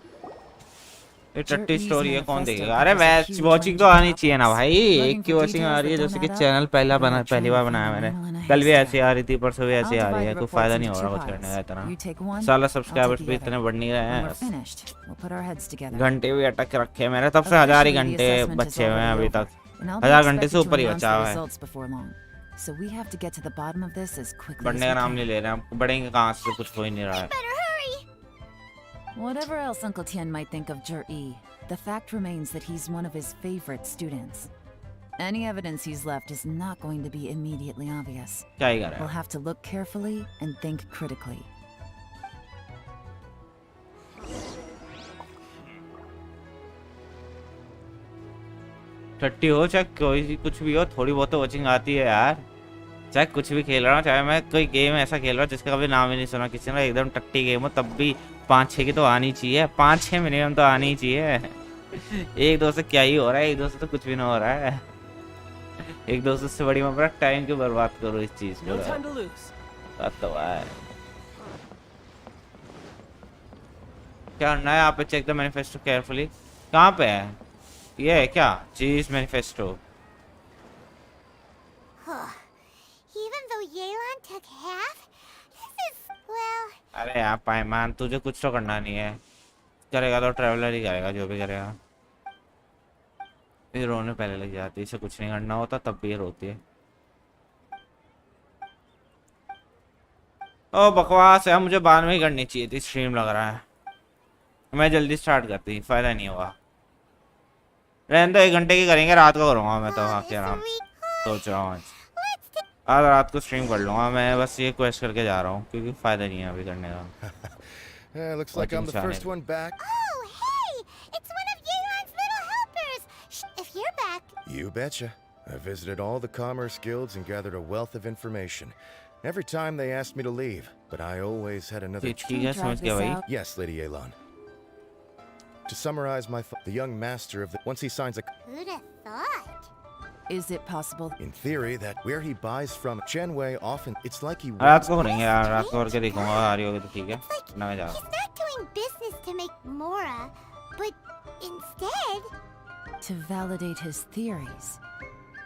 ये टट्टी स्टोरी है, कौन देखेगा? अरे वैच वॉचिंग तो आनी चाहिए ना भाई. एक की वॉचिंग आ रही है, जैसे कि चैनल पहली बार बनाया मैंने. कल भी ऐसी आ रही थी, परसों भी ऐसी आ रही है. कोई फायदा नहीं हो रहा कुछ करने का इतना. साला सब्सक्राइबर्स भी इतने बढ़ नहीं रहे हैं. घंटे भी अटक रखे मैंने, तब से 1000 ही घंटे बचे हुए हैं अभी तक. 1000 घंटे से ऊपर ही बचा हुआ है. बढ़ने का नाम नहीं ले रहे हैं. बढ़ेंगे कहाँ से? कुछ हो ही नहीं रहा है. Whatever else Uncle Tian might think of Zhi, the fact remains that he's one of his favorite students. Any evidence he's left is not going to be immediately obvious. क्या ही कर रहा है? We'll have to look carefully and think critically. टट्टी हो चाहे कोई कुछ भी हो, थोड़ी बहुत तो वॉचिंग आती है यार. चाहे कुछ भी खेल रहा हूँ, चाहे मैं कोई गेम ऐसा खेल रहा हूँ जिसका कभी नाम ही नहीं सुना किसी ने, एकदम टट्टी गेम हो, तब भी 5-6 की तो आनी चाहिए. 5-6 मिनिमम तो आनी ही चाहिए. एक दो से क्या ही हो रहा है? एक दो से तो कुछ भी ना हो रहा है. एक दो से बड़ी मैं अपना टाइम क्यों बर्बाद करूँ इस चीज को? तो है क्या करना है यहाँ पे? Check the manifesto carefully. कहाँ पे है ये? है क्या चीज manifesto? Even though Yelan took half, this is, well... अरे यार पायमान, तुझे कुछ तो करना नहीं है. करेगा तो ट्रैवलर ही करेगा, जो भी करेगा. ये रोने पहले लग जाती है. इसे कुछ नहीं करना होता तब भी ये रोती है. ओ बकवास है, मुझे बाद में ही करनी चाहिए थी. स्ट्रीम लग रहा है, मैं जल्दी स्टार्ट करती. फायदा नहीं होगा. रहने दो, 1 घंटे की करेंगे. रात को करूँगा मैं तो. हाँ क्या नाम सोच रहा हूँ आज रात को स्ट्रीम कर लूँगा. मैं बस ये क्वेस्ट करके जा रहा हूँ क्योंकि फायदा नहीं है अभी करने का. Looks like I'm the first one back. Oh, hey! It's one of Yelan's little helpers! Shh, if you're back... You betcha. I visited all the commerce guilds and gathered a wealth of information. Every time they asked me to leave, but I always had another... Yes, Lady Yelan. To summarize my thought, the young master of the... Once he signs a... Who'd have thought? Is it possible? In theory, that where he buys from Chenwei often, it's like he... रात को करेंगे यार. रात को करके देखूंगा. आ रही होगी तो ठीक है. ना मैं जा रहा हूँ. He's not doing business to make mora, but instead... To validate his theories.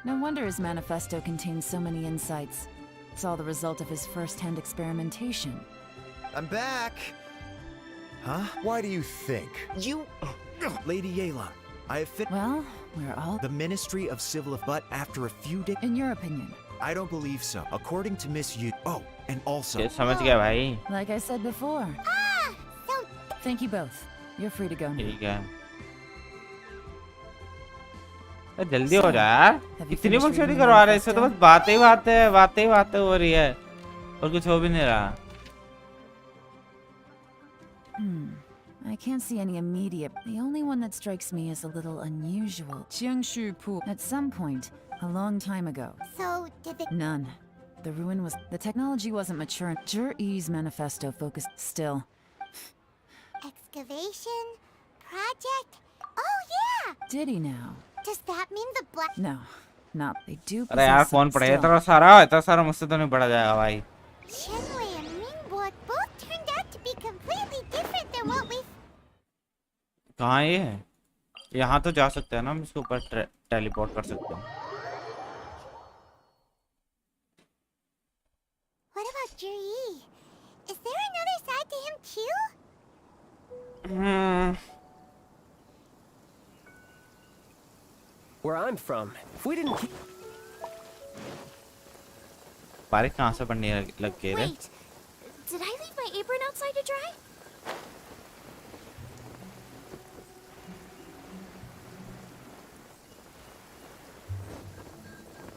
No wonder his manifesto contains so many insights. It's all the result of his first-hand experimentation. I'm back! Huh? Why do you think? You... Lady Yelan, I have fit... Well, we're all... The Ministry of Civil... But after a few days... In your opinion? I don't believe so. According to Miss Yu... Oh, and also... ये समझ गया भाई. Like I said before. So... Thank you both. You're free to go now. ठीक है. जल्दी हो जा यार, have you इतनी finished बकचोदी reading the करवा रहे हैं, इससे तो manifesto? बस बातें ही बातें हो रही है और कुछ हो भी नहीं रहा। I can't see any immediate. The only one that strikes me as a little unusual. Jiangshu Pool. At some point, a long time ago. So, did the None. The ruin was. The technology wasn't mature. Zhi-Yi's manifesto focused. Still. excavation project? Oh yeah! Did he now? Does that mean the black? No. Not. They do. अरे यार possess कौन it पढ़ेगा still. इतना सारा मुझसे तो नहीं पढ़ा जाएगा भाई। Shenwei and Mingboard both turned out to be completely different than what we. कहाँ ये है? यहाँ तो जा सकते हैं ना, हम इसके ऊपर टेलीपोर्ट कर सकते हैं। What about Juri? Is there another side to him too? Where I'm from, if we didn't keep... बारिश कहाँ से पड़ने लग गई रे? Wait, did I leave my apron outside to dry?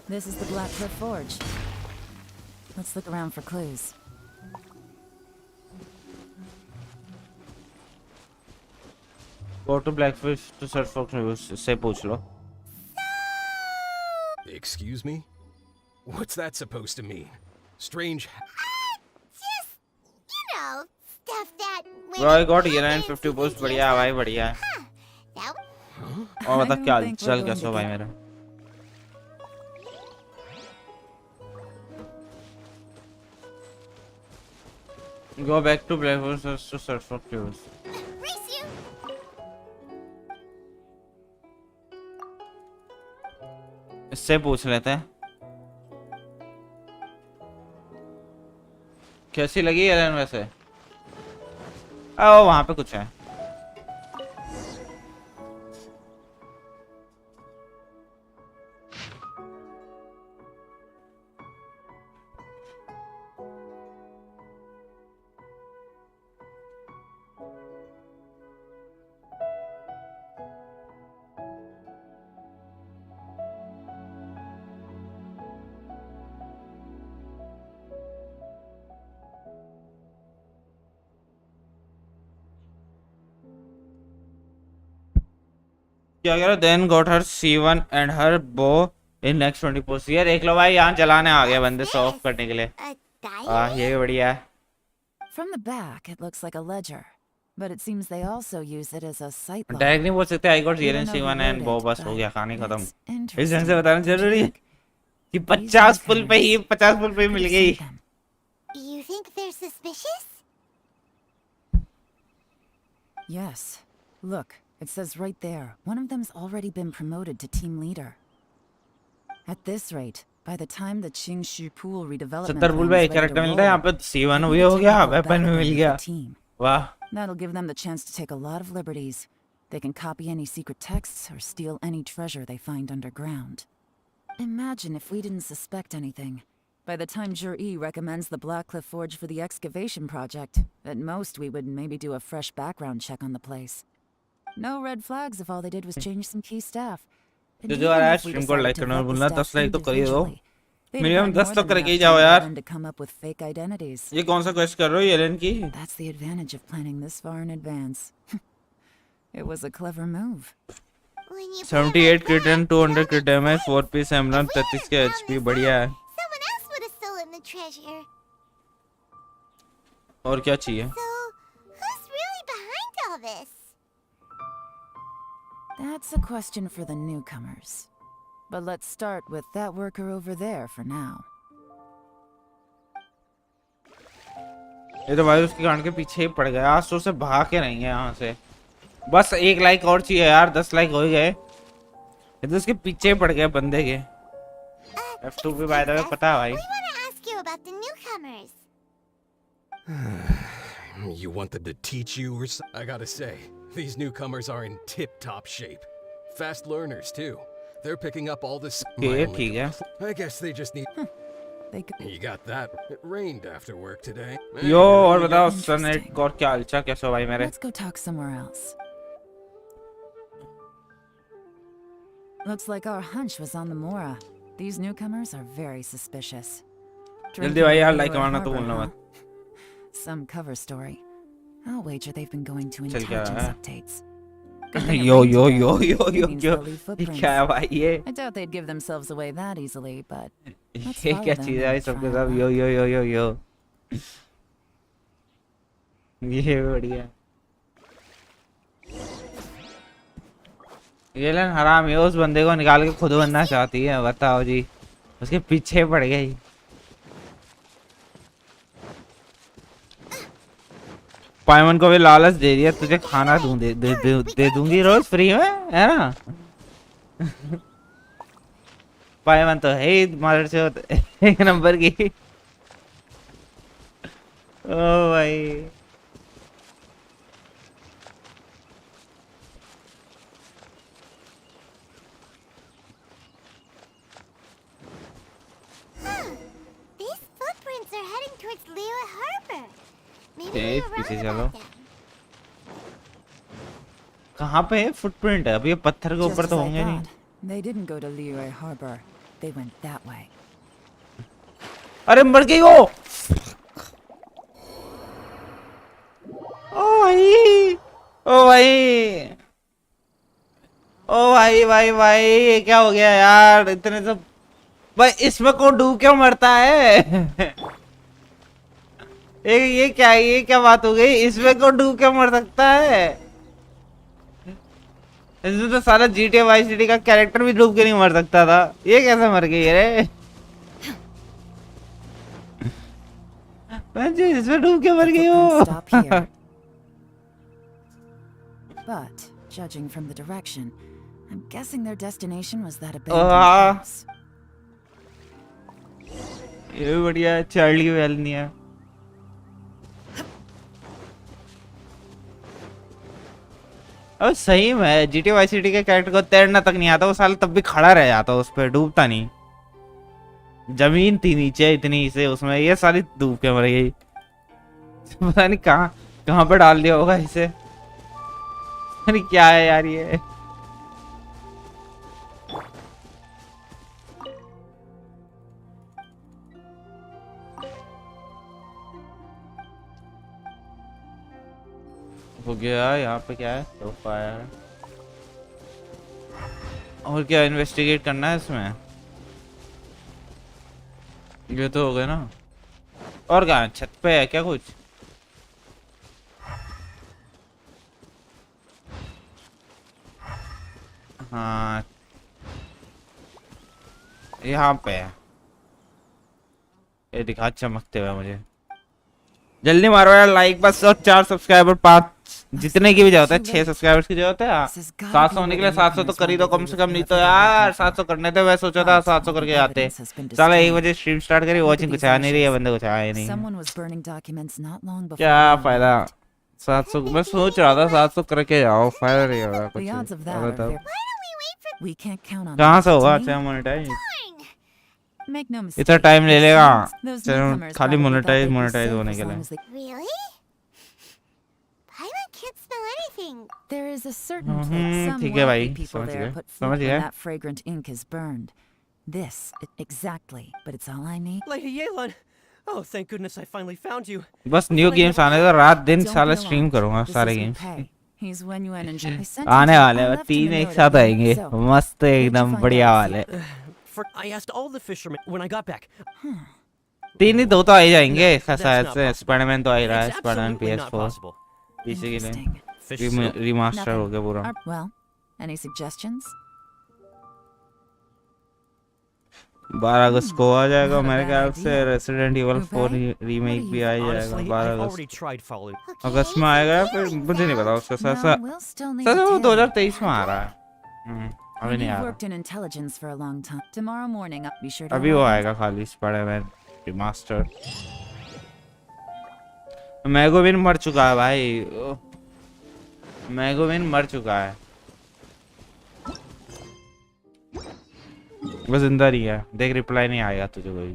This is the Blackcliff Forge. Let's look around for clues. Go to Blackfish to search for clues. से पूछ लो। Excuse me? What's that supposed to mean? Strange... Just, stuff that. Bro, I got Yelan And 50 boost, बढ़िया है भाई, बढ़िया है। That और बता I क्या don't think चल we're कैसे हो going भाई to मेरा? Go back to Blackfish to search for clues. race you. इससे पूछ लेते हैं। कैसी लगी एलन वैसे? ओ वहां पे कुछ है। क्या कह रहा? Then got her C1 and her bow in next 24 hours। ये देख लो भाई, यहाँ चलाने आ गए बंदे सॉफ करने के लिए। A ये भी बढ़िया है। From the back, it looks like a ledger, but it seems they also use it as a sight log. Direct नहीं बोल सकते I got We Yelan don't know who C1 and wrote bow, it, बस हो but गया, कहानी खत्म। it's इस ढंग interesting. से बताना जरूरी है कि These 50 फुल पे ही newcomers 50 फुल पे ही मिल could have गई। sent them. You think they're suspicious? Yes. Look, it says right there. One of them's already been promoted to team leader. At this rate, by the time the Qingshu Pool redevelopment 70 full plan पे is एक ready to character मिलता है, roll, यहाँ पे C1 we भी could हो take गया, a whole weapon भी battle मिल with गया। the team. वाह। That'll give them the chance to take a lot of liberties. They can copy any secret texts or steal any treasure they find underground. Imagine if we didn't suspect anything. By the time Jur-E recommends the Blackcliff Forge for the excavation project, at most we would maybe do a fresh background check on the place. No red flags if all they did was change some key staff. And जो even यार if we stream को decided like to करना vet the भूलना, staff 10 like तो कर ही दो। individually, they'd minimum have 10 more तो than करके ही enough जाओ time यार। for them to come up with fake identities. ये कौन सा क्वेस्ट कर रहे हो येलन की? That's the advantage of planning this far in advance. It was a clever move. When you 78 crit and 200 crit damage, 4 piece emerald, 33 के HP, बढ़िया है। Someone else would have stolen the treasure. और क्या चाहिए? So, who's really behind all this? That's a question for the newcomers. But let's start with that worker over there for now. ये तो भाई उसकी गांड के पीछे ही पड़ गया। आज तो उसे भाग के नहीं है यहाँ से। बस एक लाइक और चाहिए यार, 10 लाइक हो गए। ये तो उसके पीछे ही पड़ गए बंदे के। F2 पे बाय द वे पता है भाई। We want to ask you about the newcomers. You want them to teach you or I gotta say, these newcomers are in tip-top shape. Fast learners, too. They're picking up all this... Okay, ठीक है। I guess they just need... They could... You got that. It rained after work today. यो और बताओ सनेट और क्या हालचाल, कैसे हो भाई मेरे? Let's go talk somewhere else. Looks like our hunch was on the Mora. These newcomers are very suspicious. जल्दी भाई यार Drinking लाइक Lure कमाना तो Harbor, बोलना huh? मत। Some cover story. I'll wager they've been going to चल क्या intelligence है? updates. Good thing it yo rained yo today. Yo yo It yo means yo they'll leave ये footprints. क्या है भाई ये? I doubt they'd give themselves away that easily, but let's ये follow क्या them चीज है भाई and सबके try our सब यो luck. यो यो यो यो ये बढ़िया है। येलन हराम है, उस बंदे को निकाल के खुद बनना चाहती है, बताओ जी। उसके पीछे पड़ गई। पायमन को भी लालच दे दिया, तुझे खाना दे दूंगी रोज फ्री में, है ना? पायमन तो है ही मदर चोद एक नंबर की। ओ भाई These footprints are heading towards Liyue Harbor. Maybe Okay, we were पीछे wrong चलो। about them. कहाँ पे है फुटप्रिंट है? अभी ये पत्थर के Just ऊपर as तो I होंगे नहीं। thought. They didn't go to Liyue Harbor. They went that way. अरे मर गई वो। ओ भाई, ओ भाई, ओ भाई भाई भाई, ये क्या हो गया यार? इतने सब भाई, इसमें कौन डूब क्यों मरता है? ये क्या है? ये क्या बात हो गई? इसमें कौन डूब क्यों मर सकता है? इसमें तो सारा GTA वाई सिटी का कैरेक्टर भी डूब के नहीं मर सकता था। ये कैसे मर गई रे? इसमें डूब के मर गई Footprints stop वो। here. But judging from the direction, I'm guessing their destination was that abandoned house. ये भी बढ़िया है, चार्ली वेल नहीं है। अब सही में GTA वाई सिटी के कैरेक्टर को तैरना तक नहीं आता, वो साला तब भी खड़ा रह जाता, उस पे डूबता नहीं। जमीन थी नीचे इतनी से उसमें, ये सारी डूब के मर गई। पता नहीं कहाँ कहाँ पे डाल दिया होगा इसे। अरे क्या है यार ये? हो गया। यहाँ पे क्या है? तो फायर। और क्या इन्वेस्टिगेट करना है इसमें? ये तो हो गया ना। और कहाँ? छत पे है क्या कुछ? हाँ यहाँ पे है। ये दिखा चमकते हुए मुझे। जल्दी मारो यार लाइक बस। और 4 सब्सक्राइबर 5 जितने की भी जरूरत है, 6 सब्सक्राइबर्स की जरूरत है। 700 होने के लिए 700 तो कर ही दो कम से कम, नहीं तो यार 700 करने थे। मैं सोचा था 700 करके आते। साला 1 बजे स्ट्रीम स्टार्ट करी, वॉचिंग कुछ आ नहीं रही है, बंदे कुछ आया नहीं। क्या फायदा? 700 मैं सोच रहा था 700 करके जाओ, फायदा नहीं होगा कुछ। कहाँ से होगा अच्छा मोनेटाइज? इतना टाइम ले लेगा खाली मोनेटाइज होने के लिए। Really? Paimon can't smell anything. There is a certain place some ठीक है भाई, wealthy people समझ there गए, put समझ food when गए। that fragrant ink is burned. This, exactly, but it's all I need. Lady Yelan! Oh, thank goodness I finally found you. बस new games आने दो, रात दिन Don't साला be स्ट्रीम alarmed. करूंगा This सारे is games. Wu Pei. He's Wenyuan and I sent आने him. वाले I हैं, left him 3 a एक note साथ at the end, आएंगे, so- मस्त Where'd you एकदम find बढ़िया out? वाले। I asked all the fishermen when I got back. 3 ही 2 तो आ ही जाएंगे No, इसका that's शायद not से। possible. स्पाइडरमैन तो आ ही रहा है, It's Spiderman absolutely not PS4 possible. पीछे के लिए Interesting. Fish soup? रिमास्टर हो गया पूरा। Well, any suggestions? 12 अगस्त को आ जाएगा Not a मेरे bad ख्याल से। idea. Resident evil Wu 4 Pei? Remake भी आ ही जाएगा Honestly, 12 I've अगस्त। already tried Fallout. अगस्त में आएगा या फिर मुझे नहीं पता उसका। No, sir we'll still need sir to वो tail. 2023 में आ रहा है। अभी नहीं आ You've रहा। worked in intelligence for a long time. Tomorrow morning, I'll be sure to. अभी वो arrive. आएगा खाली स्पाइडरमैन रिमास्टर। मैगोविन मर चुका है भाई, मैगोविन मर चुका है, वो जिंदा नहीं है। देख रिप्लाई नहीं आएगा तुझे कोई।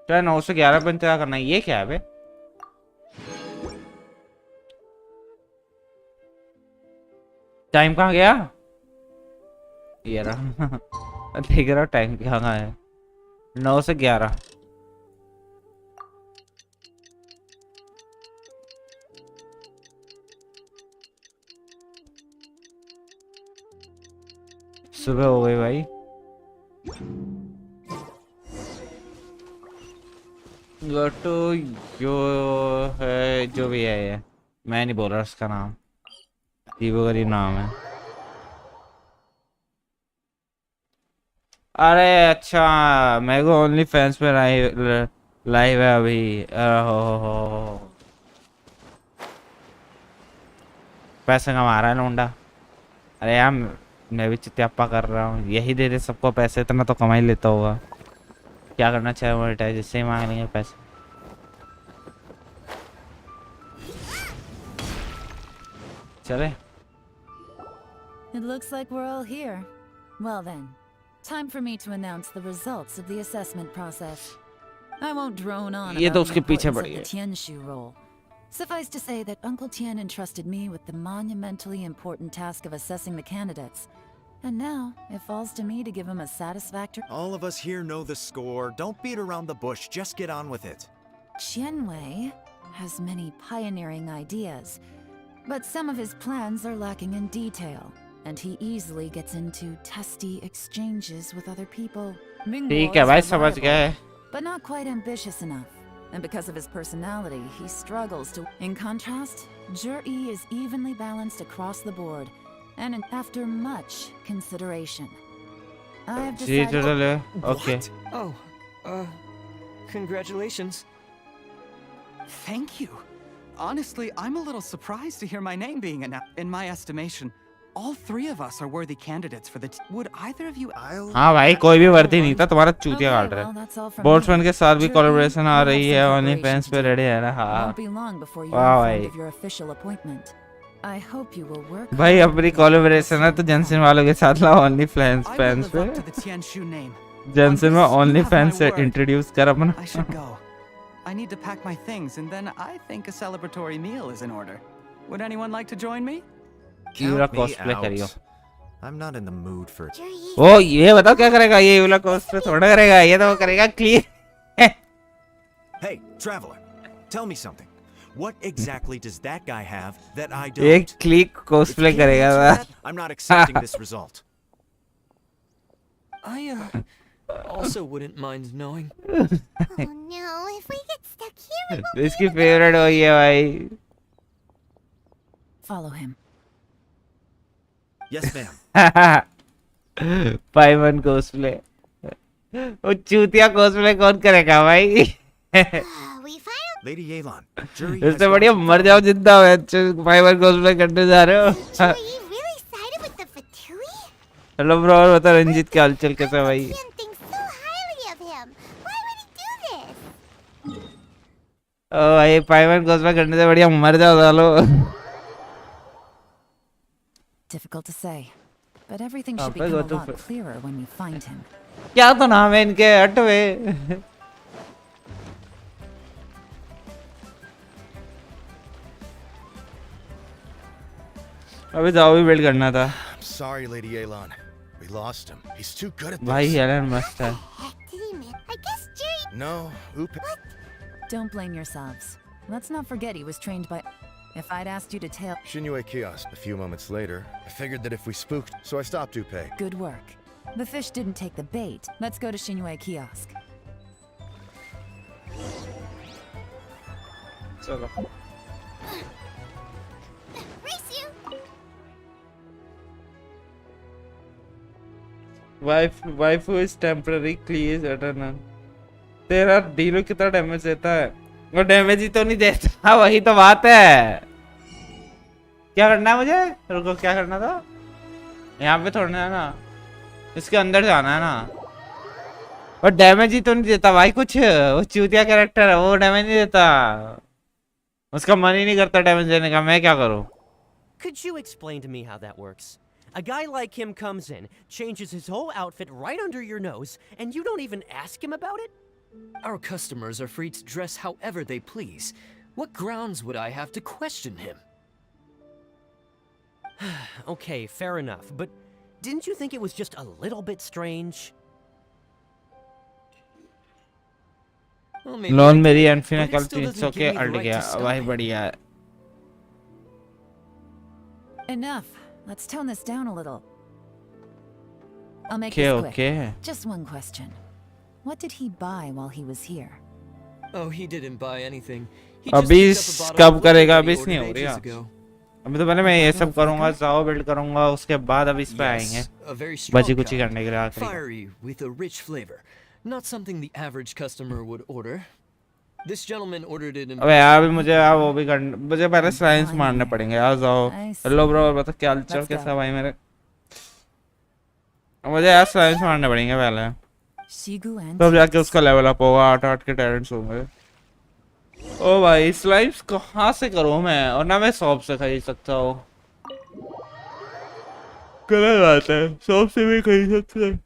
क्या 911 पे इंतजार करना है? ये क्या है बे? टाइम कहाँ गया? ये रहा। देख रहा टाइम कहाँ है? 9 से 11। सुबह हो गई भाई। गोटू जो है जो भी है ये, मैं नहीं बोल रहा उसका नाम, दीपो गरीब नाम है। अरे अच्छा, मेरे को ओनली फैंस पे लाइव है अभी। हो पैसे कमा रहा है लौंडा। अरे यार मैं भी चित्याप्पा कर रहा हूँ, यही दे दे सबको पैसे, इतना तो कमा ही लेता होगा। क्या करना चाहिए मोनेटाइज, इससे ही मांग लेंगे पैसे। चले। It looks like we're all here. Well then, time for me to announce the results of the assessment process. I won't drone on ये तो about उसके the पीछे importance पड़ी of है। the Tianshu role. Suffice to say that Uncle Tian entrusted me with the monumentally important task of assessing the candidates. And now, it falls to me to give him a satisfactory... All of us here know the score. Don't beat around the bush. Just get on with it. Qianwei has many pioneering ideas, but some of his plans are lacking in detail, and he easily gets into testy exchanges with other people. Mingguo ठीक है is भाई, समझ reliable, गए। but not quite ambitious enough. And because of his personality, he struggles to... In contrast, Zhi is evenly balanced across the board, and after much consideration, I have जी decided... total है, okay. Oh, congratulations. Thank you. Honestly, I'm a little surprised to hear my name being announced. In my estimation, all three of us are worthy candidates for the... Would either of you... हाँ भाई, कोई भी वर्दी नहीं था, तुम्हारा चूतिया काट रहा well, है। that's all from बोर्ड्समैन me. के साथ भी Zhi, कोलैबोरेशन आ we'll have रही some है, ओनली preparation फैंस to पे do. रेडी है ना। It हाँ won't be long before you're वाह informed भाई। of your official appointment. I hope you will work भाई hard अपनी to कोलैबोरेशन है तो जनसिन वालों के साथ ला only fans I will fans live पे। up to the Tianshu name. Genshin में On this, you only have my fans से word. इंट्रोड्यूस कर अपना। I should go. I need to pack my things, and then I think a celebratory meal is in order. Would anyone like to join me? ये वाला Count me cosplay करियो। out. I'm not in the mood for... ओ ये बताओ क्या करेगा ये वाला cosplay, थोड़ा करेगा ये, तो वो करेगा clear. Hey, traveler, tell me something. What exactly does that guy have that I don't? एक click If you cosplay can't करेगा answer था। that, I'm not accepting this result. I also wouldn't mind knowing. Oh no, if we get stuck here, we won't इसकी favourite वही है भाई। Follow him. Yes, ma'am. Paimon cosplay, वो चूतिया cosplay कौन करेगा भाई? we finally... Lady Yelan, jury has इससे gone बढ़िया too मर far. जाओ जिंदा हो, पाइमन कॉस्प्ले करने जा रहे हो। Are you really sided with the Fatui? Hello bro, बता रंजीत क्या हालचाल कैसा है भाई? Tian thinks so highly of him. Why would he do this? ओ भाई पाइमन कॉस्प्ले करने से बढ़िया मर जाओ सालो। Difficult to say, but everything should I'll become go a to lot clearer when we find him. क्या तो नाम है इनके, हटवे। अभी जाओ भी बिल्ड करना था। I'm sorry, Lady Yelan. We lost him. He's too good at this. भाई येलन मस्त है। Heck did he miss? I guess Jerry... No, Upe... Don't blame yourselves. Let's not forget he was trained by... If I'd asked you to tell... Shinue kiosk. A few moments later, I figured that if we spooked, so I stopped Upe. Good work. The fish didn't take the bait. Let's go to Shinue Kiosk. चलो। Race you! Waifu is temporary, please eternal. तेरा डीलो कितना damage देता है? वो damage ही तो नहीं देता, वही तो बात है। क्या करना है मुझे? रुको, क्या करना था? यहाँ पे थोड़ा है ना, इसके अंदर जाना है ना। वो डैमेज ही तो नहीं देता भाई कुछ, वो चूतिया कैरेक्टर है, वो डैमेज नहीं देता। उसका मन ही नहीं करता डैमेज देने का, मैं क्या करूँ? Could you explain to me how that works? A guy like him comes in, changes his whole outfit right under your nose, and you don't even ask him about it? Our customers are free to dress however they please. What grounds would I have to question him? Okay, fair enough, but didn't you think it was just a little bit strange? Well, maybe I loan did, मेरी एनफी ने but it कल still 300 doesn't के give me the अड़ right गया to stop भाई it. बढ़िया है Enough. Let's tone this down a little. I'll make Okay, this quick. okay. Just one question. What did he buy while he was here? Oh, he didn't buy anything. He अभी just picked up a bottle कब of करेगा liquor अभी that he नहीं हो ordered रही ages ago. अभी तो पहले मैं ये सब करूंगा जाओ बिल्ड करूंगा उसके बाद अभी इस पे आएंगे Yes, a very strong बची कुची kind. करने के लिए आखिरी Fiery with a rich flavor. Not something the average customer would order. This gentleman ordered it in. अबे यार अभी मुझे यार वो भी करना मुझे पहले स्लाइम्स मारने पड़ेंगे यार जाओ हेलो ब्रो बता क्या हालचाल कैसा भाई मेरे मुझे यार स्लाइम्स मारने पड़ेंगे पहले तब जाके उसका लेवल अप होगा 8 के टैलेंट्स होंगे ओ भाई स्लाइम्स कहाँ से करूँ मैं और ना मैं शॉप से खरीद सकता हूँ गलत बात है शॉप से भी खरीद सकते हैं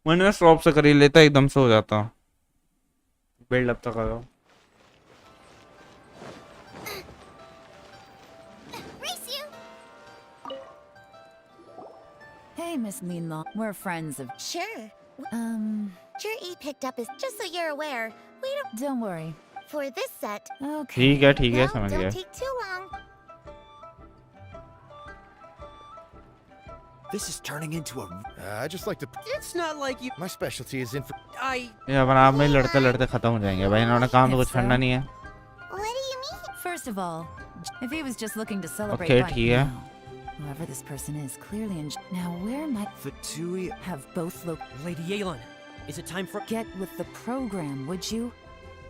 मैंने शॉप से खरीद लेता एकदम से हो जाता बिल्ड अप तक करो Hey, Miss Linlaw. We're friends of... Sure. Juri picked up his. Just so you're aware, we don't. Don't worry. For this set. Okay. ठीक है समझ गया Don't take too long. This is turning into a. I just like to. It's not like you. My specialty is in. ये अपन आप में लड़ते लड़ते खत्म हो जाएंगे भाई इन्होंने काम तो कुछ करना नहीं है What do you mean? First of all, if he was just looking to celebrate... Okay, by ठीक है whoever this person is clearly in... Now, where might... Fatui... Have both look... Lady Yelan, is it time for... Get with the program, would you?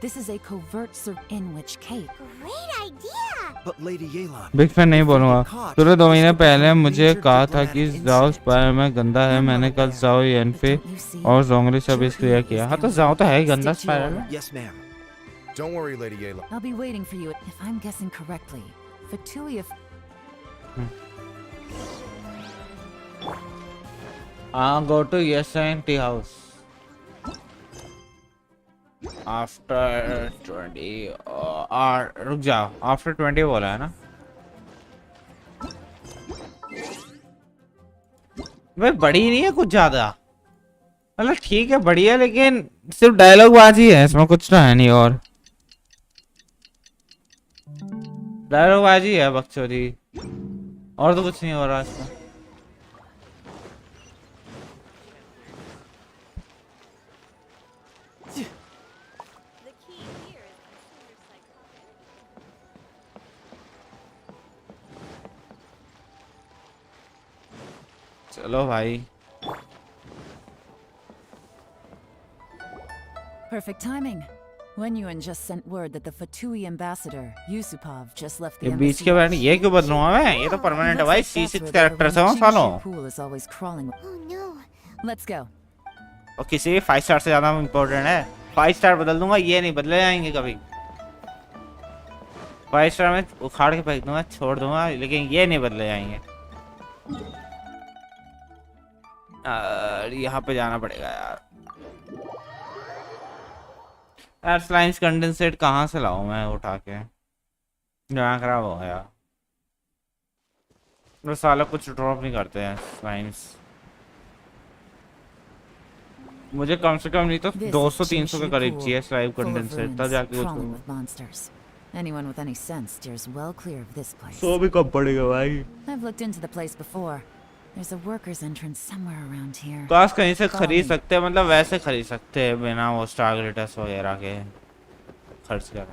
This is a covert in which cake. Great idea. But Lady Yelan... big fan नहीं बोलूंगा तूने 2 महीने पहले मुझे कहा था कि जाओ स्पायर में गंदा है मैंने कल जाओ एनफे और जोंगली सब इस क्लियर किया हाँ तो जाओ तो है ही गंदा स्पायर में Yes, ma'am. Don't worry, Lady Yelan. I'll be waiting for you if I'm guessing correctly. Fatui if... go to Yelan tea house after 20 रुक जाओ after 20 बोला है ना भाई बड़ी नहीं है कुछ ज्यादा मतलब ठीक है बढ़िया लेकिन सिर्फ डायलॉग बाजी है इसमें कुछ तो है नहीं और डायलॉग बाजी है बकचोदी और तो कुछ नहीं हो रहा इसमें चलो भाई Perfect timing. When Yuan just sent word that the Fatui ambassador, Yusupov, just left the ये embassy. बीच के बारे में ये क्यों बदलूंगा मैं ये तो परमानेंट है भाई C6 कैरेक्टर से वो सालों Pool is always crawling. Oh no. Let's go. और किसी 5 स्टार से ज्यादा इम्पोर्टेंट है 5 स्टार बदल दूंगा ये नहीं बदले जाएंगे कभी 5 स्टार में उखाड़ के फेंक दूंगा छोड़ दूंगा लेकिन ये नहीं बदले जाएंगे यहाँ पे जाना पड़ेगा यार स्लाइम्स कंडेंसेट कहाँ से लाऊं मैं उठा के जहाँ खराब हो गया वो साला कुछ ड्रॉप नहीं करते हैं स्लाइम्स मुझे कम से कम नहीं तो 200-300 के करीब चाहिए स्लाइम कंडेंसेट तब जाके उसको Anyone with any sense steers well clear of this place. 100 भी कम पड़ेगा भाई I've looked into the place before. There's a workers entrance somewhere around here. तो आज कहीं से खरीद सकते हैं मतलब वैसे खरीद सकते हैं बिना वो स्टार ग्रेटर्स वगैरह के खर्च कर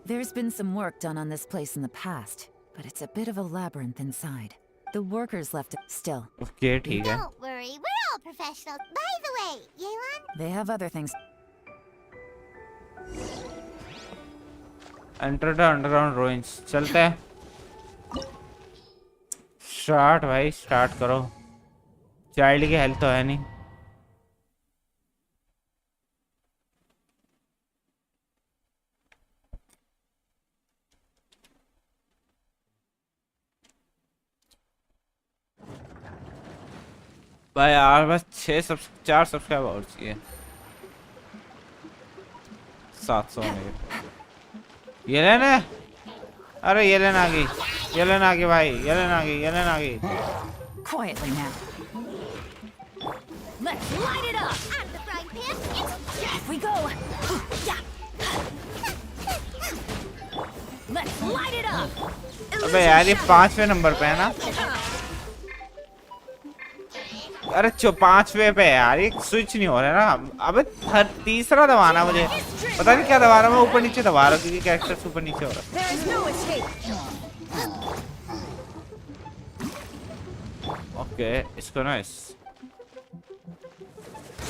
There's been some work done on this place in the past, but it's a bit of a labyrinth inside. The workers left it still. Okay, ठीक है. Don't worry, we're all professionals. By the way, Yelan? They have other things. Enter the underground ruins. चलते हैं. Start भाई, start करो. Child की health तो है नहीं. भाई यार बस 4 सब्सक्राइबर और चाहिए 700 में येलेन है। अरे येलेन आ गई, येलेन आ गई भाई, येलेन आ गई, येलेन आ गई। Quietly now. Let's light it up! Out of the frying pan, into Off we go. Let's light it up! अबे यार ये 5वें नंबर पे है ना? अरे 5वें पे है यार, ये स्विच नहीं हो रहा है ना। अबे तीसरा दबाना मुझे, पता नहीं क्या दबा रहा हूँ, मैं ऊपर नीचे दबा रहा हूँ क्योंकि कैरेक्टर ऊपर नीचे हो रहा There is no escape! है। ओके इसको ना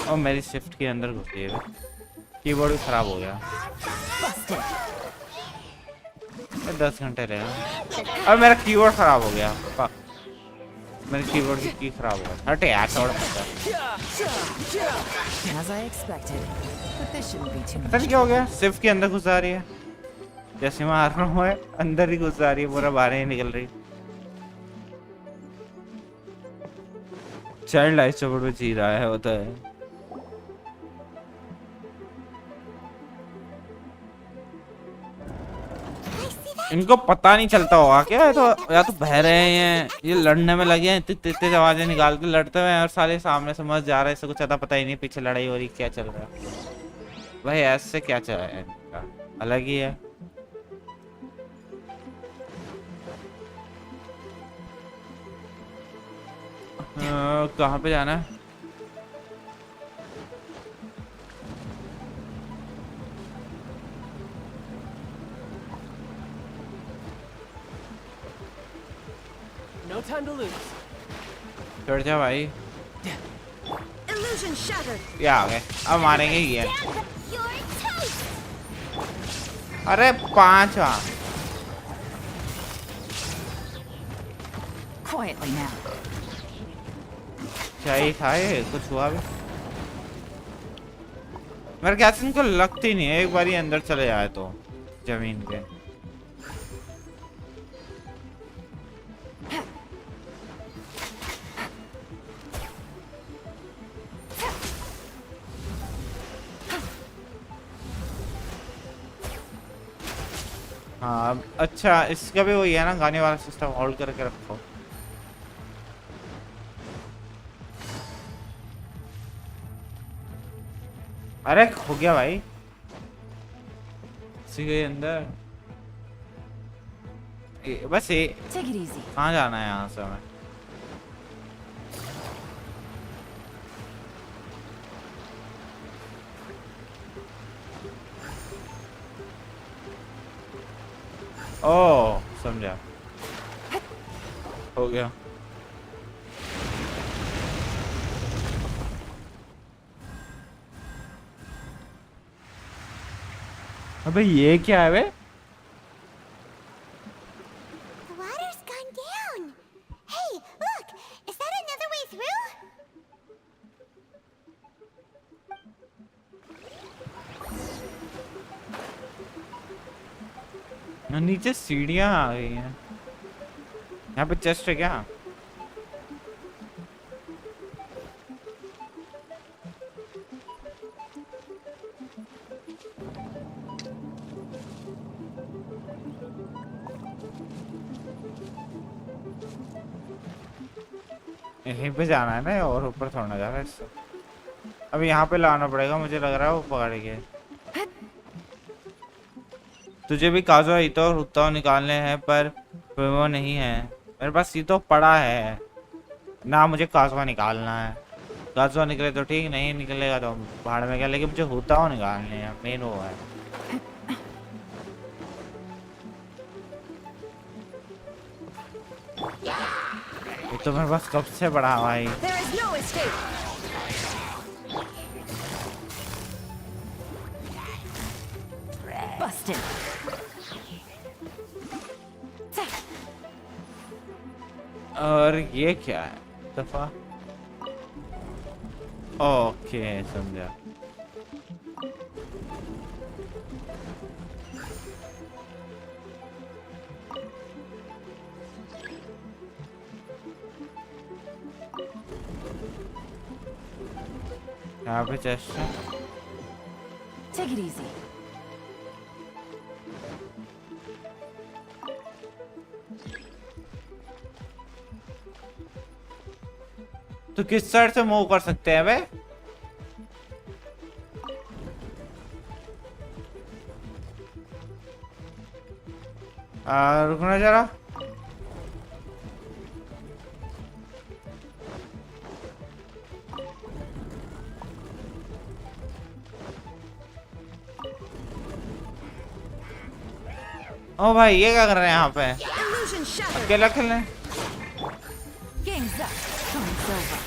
और मेरी शिफ्ट के अंदर घुस गई, कीबोर्ड भी खराब हो गया। 10 घंटे रहेगा। अब मेरा कीबोर्ड खराब हो गया। मेरे कीबोर्ड की की खराब हो गया। हटे यार थोड़ा As I expected. But this shouldn't be too पता नहीं क्या हो गया, शिफ्ट के अंदर घुस जा रही है। जैसे मार रहा हूँ अंदर ही घुस जा रही है, पूरा बाहर ही निकल रही। चाइल्ड लाइफ चौबड़ में जी रहा है, होता है। इनको पता नहीं चलता होगा क्या, है तो या तो बह रहे हैं, ये लड़ने में लगे हैं, इतनी तेज आवाजें निकाल के लड़ते हुए और साले सामने से मर जा रहे हैं, इसको कुछ अता पता ही नहीं पीछे लड़ाई हो रही क्या चल रहा है। भाई ऐसे क्या चल रहा है इनका, अलग ही है। कहाँ पे जाना है? No time to lose. चढ़ जा भाई। Illusion shattered! ये आ गए, अब मारेंगे ये। You're toast! अरे 5 वहाँ। Quietly now. क्या ही था ये, कुछ हुआ भी? मेरे ख्याल से इनको लगती नहीं है, एक बार ही अंदर चले जाए तो जमीन के। हाँ अच्छा, इसका भी वही है ना, गाने वाला सिस्टम होल्ड करके रखो। अरे हो गया भाई, इसी के अंदर बस ये। Take it easy. कहाँ जाना है यहाँ से हमें? ओह समझा, हो गया। अबे ये क्या है बे? The water's gone down. Hey, look! Is that another way through? नीचे सीढ़ियाँ आ गई हैं। यहाँ पे चेस्ट है क्या? यहीं पे जाना है ना, और ऊपर थोड़ा जा रहा है इससे। अब यहाँ पे लाना पड़ेगा, मुझे लग रहा है वो पकड़ के। तुझे भी काजो ईतो और हुत्ता निकालने हैं, पर वो नहीं है मेरे पास। ईतो पड़ा है ना, मुझे काजवा निकालना है। काजवा निकले तो ठीक, नहीं निकलेगा तो भाड़ में गया, लेकिन मुझे हुत्ता निकालने हैं, मेन वो है। ये तो मेरे पास कब से पड़ा भाई। There is no escape! Busted. और ये क्या है? दफा ओके समझा। यहाँ पे चेस्ट है। Take it easy. तो किस साइड से मूव कर सकते हैं बे? रुकना जरा। ओ भाई ये क्या कर रहे हैं यहाँ पे? अकेला खेल रहे हैं? Game's up. Time's over.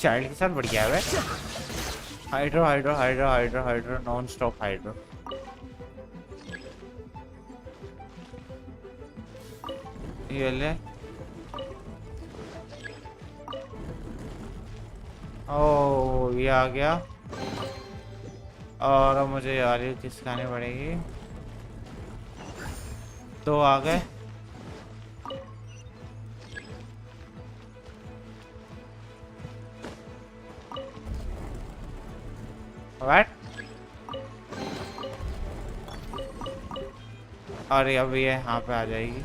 Child के साथ बढ़िया है। Hydro hydro hydro hydro hydro non stop hydro. ये ले। ओ ये आ गया। और अब मुझे यार ये किस खानी पड़ेगी? तो आ गए। What? और अब ये यहाँ पे आ जाएगी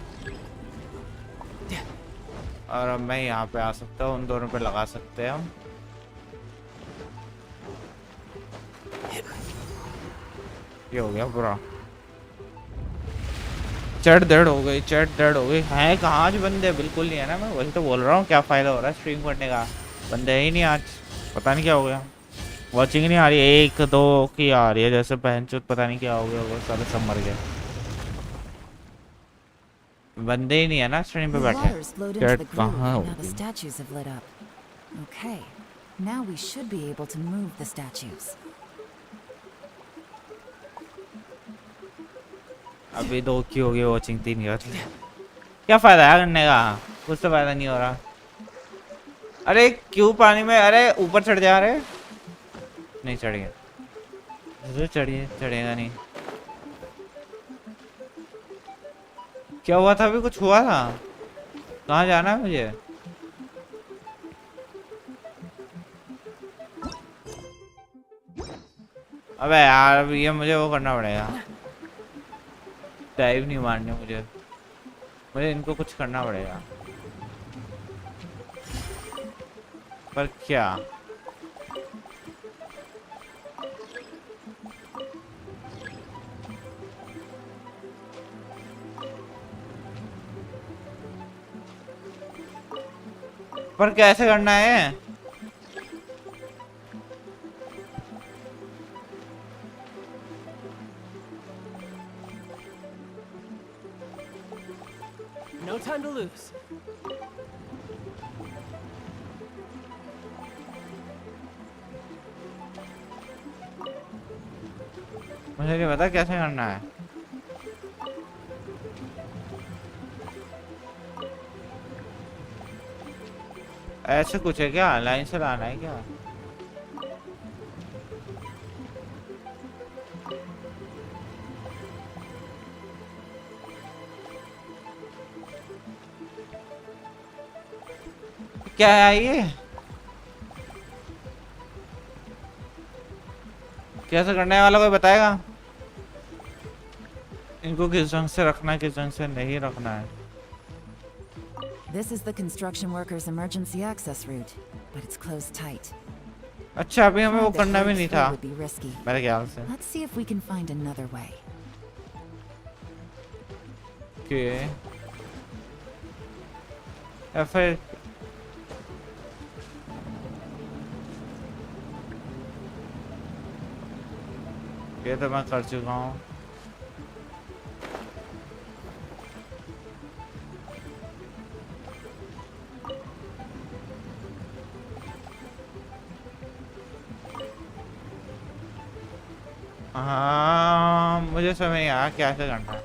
और अब मैं यहाँ पे आ सकता हूँ, उन दोनों पे लगा सकते हैं हम। ये हो गया पूरा। चढ़ दड़ हो गई, चढ़ दड़ हो गई। है कहाँ आज बंदे? बिल्कुल नहीं है ना, मैं वही तो बोल रहा हूँ। क्या फायदा हो रहा है स्ट्रीम करने का? बंदे ही नहीं आज, पता नहीं क्या हो गया। वॉचिंग नहीं आ रही, 1-2 की आ रही है जैसे पहनचुत, पता नहीं क्या हो गया होगा, सारे सब मर गए। बंदे ही नहीं है ना स्ट्रीम पे बैठे। चढ़ कहाँ हो गई? Okay, now we should be able to move the statues. अभी 2 की हो गई वॉचिंग, 3 की बची। क्या फायदा है करने का? कुछ तो फायदा नहीं हो रहा। अरे क्यों पानी में? अरे ऊपर चढ़ जा रहे। नहीं चढ़ गया। चढ़िए, चढ़ेगा नहीं। क्या हुआ था अभी? कुछ हुआ था? कहाँ जाना है मुझे? अबे यार अब ये मुझे वो करना पड़ेगा। डाइव नहीं मारने मुझे इनको कुछ करना पड़ेगा। पर क्या? पर कैसे करना है? No time to lose. मुझे नहीं पता कैसे करना है। ऐसे कुछ है क्या? लाइन से लाना है क्या? क्या है ये? कैसे करने वाला कोई बताएगा? इनको किस ढंग से रखना है, किस ढंग से नहीं रखना है? This is the construction workers' emergency access route, but it's closed tight. अच्छा अभी हमें वो करना भी नहीं था Would be risky. मेरे ख्याल से। Let's see if we can find another way. Okay. या फिर ये तो मैं कर चुका हूँ। हाँ मुझे समझ नहीं आया क्या से करना है।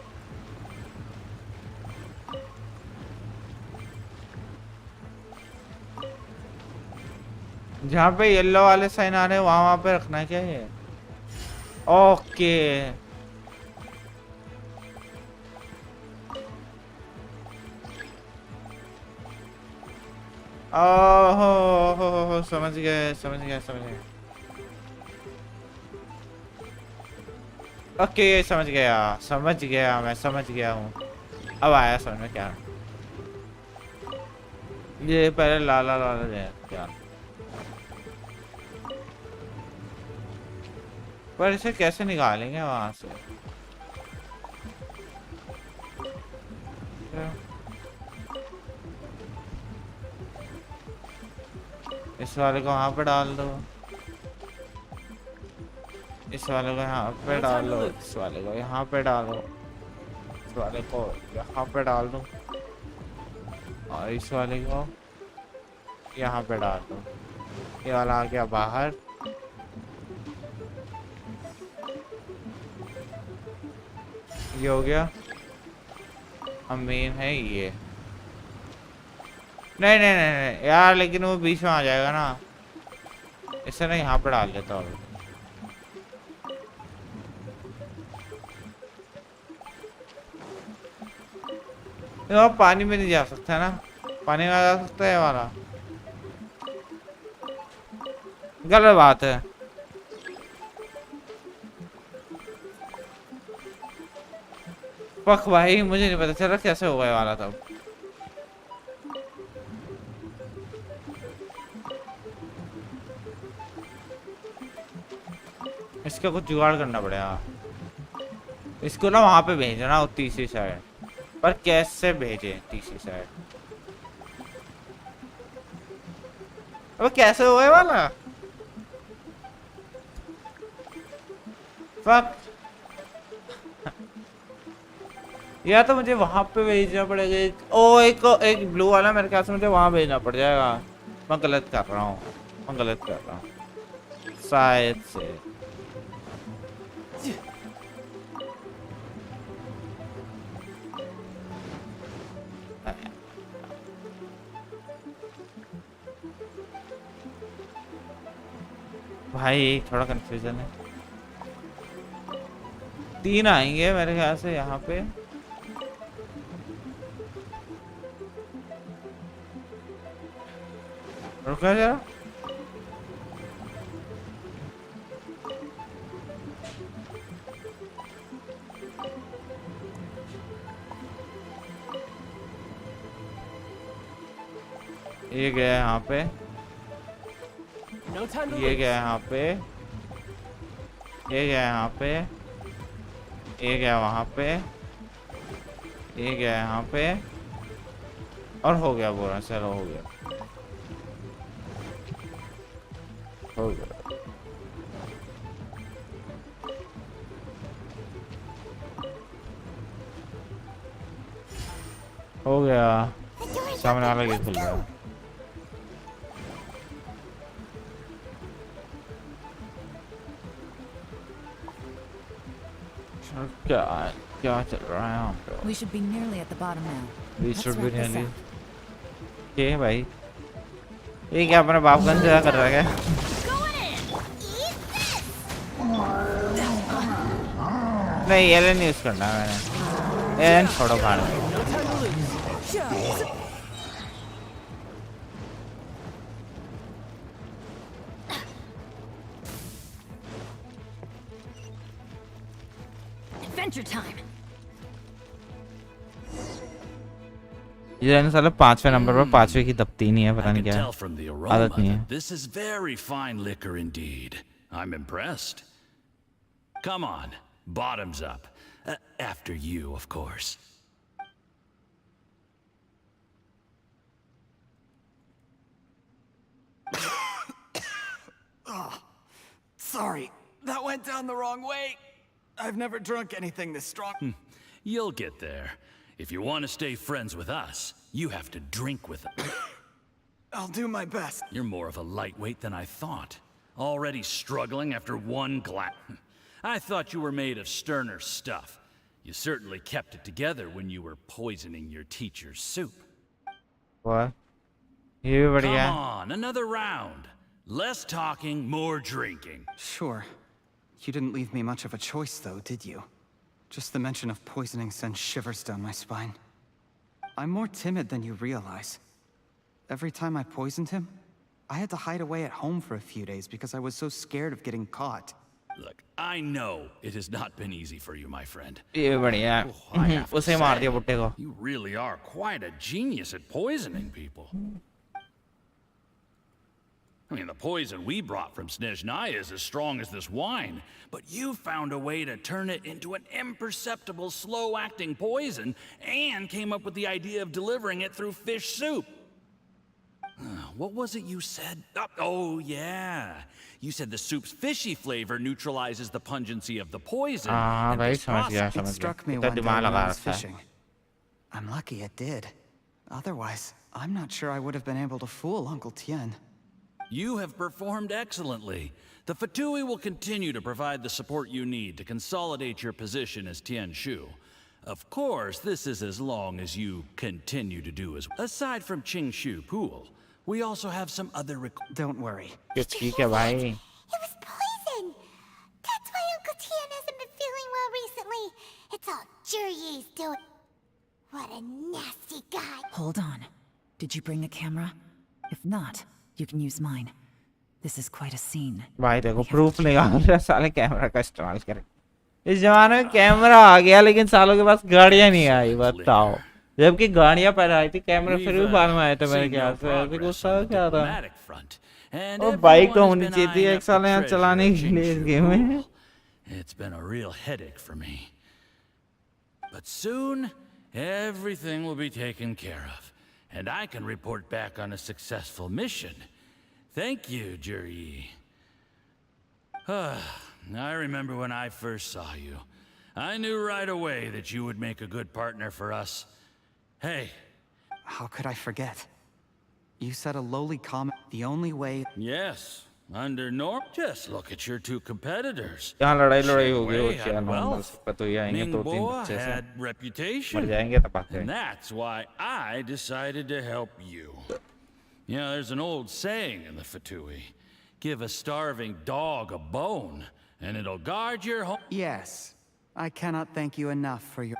जहाँ पे येलो वाले साइन आ रहे हैं वहाँ पे रखना है क्या ये? ओके ओहो समझ गए समझ गए समझ गए। ओके समझ गया मैं समझ गया हूँ। अब आया समझ में क्या। ये पहले लाला लाला दे क्या, पर इसे कैसे निकालेंगे वहां से? इस वाले को वहां पे डाल दो, इस वाले को यहाँ पे डाल दो, इस वाले को यहाँ पे डालो, इस वाले को यहाँ पे डाल दो, और इस वाले को यहाँ पे डाल दो। ये वाला आ गया बाहर। ये हो गया। अब मेन है ये। नहीं नहीं नहीं नहीं यार, लेकिन वो बीच में आ जाएगा ना, इसे ना यहाँ पे डाल देता हूँ। ये पानी में नहीं जा सकता ना, पानी में जा सकता है वाला, गलत बात है। पक भाई, मुझे नहीं पता चला कैसे हो गया वाला तब। इसका कुछ जुगाड़ करना पड़ेगा। इसको ना वहां पे भेजना हो तीसरी साइड, पर कैसे भेजे तीसरी साइड? अब कैसे हो गया वाला? फक, या तो मुझे वहां पे भेजना पड़ेगा। एक ब्लू वाला मेरे ख्याल से मुझे वहां भेजना पड़ जाएगा। मैं गलत कर रहा हूँ, मैं गलत कर रहा हूँ शायद से। भाई थोड़ा कंफ्यूजन है। 3 आएंगे मेरे ख्याल से यहाँ पे। रुको जरा, ये गया यहाँ पे, ये गया यहाँ पे, ये गया यहाँ पे, ये गया वहाँ पे, ये गया यहाँ पे, और हो गया बोरा। चलो हो गया, हो गया। हो गया, सामने वाला गेट खुल गया। क्या क्या चल रहा है यहाँ पे? We should be nearly at the bottom now. We Let's should be wrap this nearly. up. ये भाई, ये क्या अपने बाप का इंतजार कर रहा है क्या? नहीं एलन यूज करना है मैंने। एलन छोड़ो भाड़ में। Adventure time. ये साला 5वें नंबर पर 5वें की दबती नहीं है, पता नहीं क्या है, आदत नहीं है। This is very fine liquor indeed. I'm impressed. Come on, bottoms up. After you, of course. Oh, sorry, that went down the wrong way. I've never drunk anything this strong. You'll get there. If you want to stay friends with us, you have to drink with us. I'll do my best. You're more of a lightweight than I thought. Already struggling after one glass. I thought you were made of sterner stuff. You certainly kept it together when you were poisoning your teacher's soup. What? Come on, another round. Less talking, more drinking. Sure. You didn't leave me much of a choice, though, did you? Just the mention of poisoning sends shivers down my spine. I'm more timid than you realize. Every time I poisoned him, I had to hide away at home for a few days because I was so scared of getting caught. Look, I know it has not been easy for you, my friend. ये बढ़िया। उसे मार दिया बुट्टे को। You really are quite a genius at poisoning people. I mean, the poison we brought from Snezhnaya is as strong as this wine, but you found a way to turn it into an imperceptible, slow-acting poison and came up with the idea of delivering it through fish soup. What was it you said? Oh, yeah. You said the soup's fishy flavor neutralizes the pungency of the poison. भाई समझ गया It समझ struck गया me इतना one day दिमाग when लगा I was रखा है fishing. I'm lucky it did. Otherwise, I'm not sure I would have been able to fool Uncle Tien. You have performed excellently. The Fatui will continue to provide the support you need to consolidate your position as Tian Shu. Of course, this is as long as you continue to do as well. Aside from Qing Shu Pool, we also have some other Don't worry. ये ठीक है भाई It was poison. That's why Uncle Tien hasn't been feeling well recently. It's all Jurye's doing. What a nasty guy. Hold on. Did you bring a camera? If not, you can use mine. This is quite a scene. भाई देखो proof निकाल रहा साले camera का इस्तेमाल करें इस जमाने में कैमरा आ गया लेकिन सालों के पास गाड़ियां नहीं आई बताओ जबकि गाड़ियां पहले आई थी कैमरा फिर भी बाद में आए थे मेरे ख्याल से ऐसे गुस्सा क्या था और बाइक तो होनी चाहिए थी एक साल यहाँ चलाने के लिए इस गेम में It's been a real headache for me. But soon, everything will be taken care of, and I can report back on a successful mission. Thank you, Juryi. I remember when I first saw you. I knew right away that you would make a good partner for us. Hey. How could I forget? You said a lowly comment. The only way... Yes. Under norm, just look at your two competitors. यहाँ लड़ाई होगी वो क्या Had normal wealth. पर तो ये आएंगे दो तीन Ningbo बच्चे से had reputation. मर जाएंगे तब आते And that's why I decided to help you. You know, there's an old saying in the Fatui. Give a starving dog a bone, and it'll guard your home. Yes. I cannot thank you enough for your...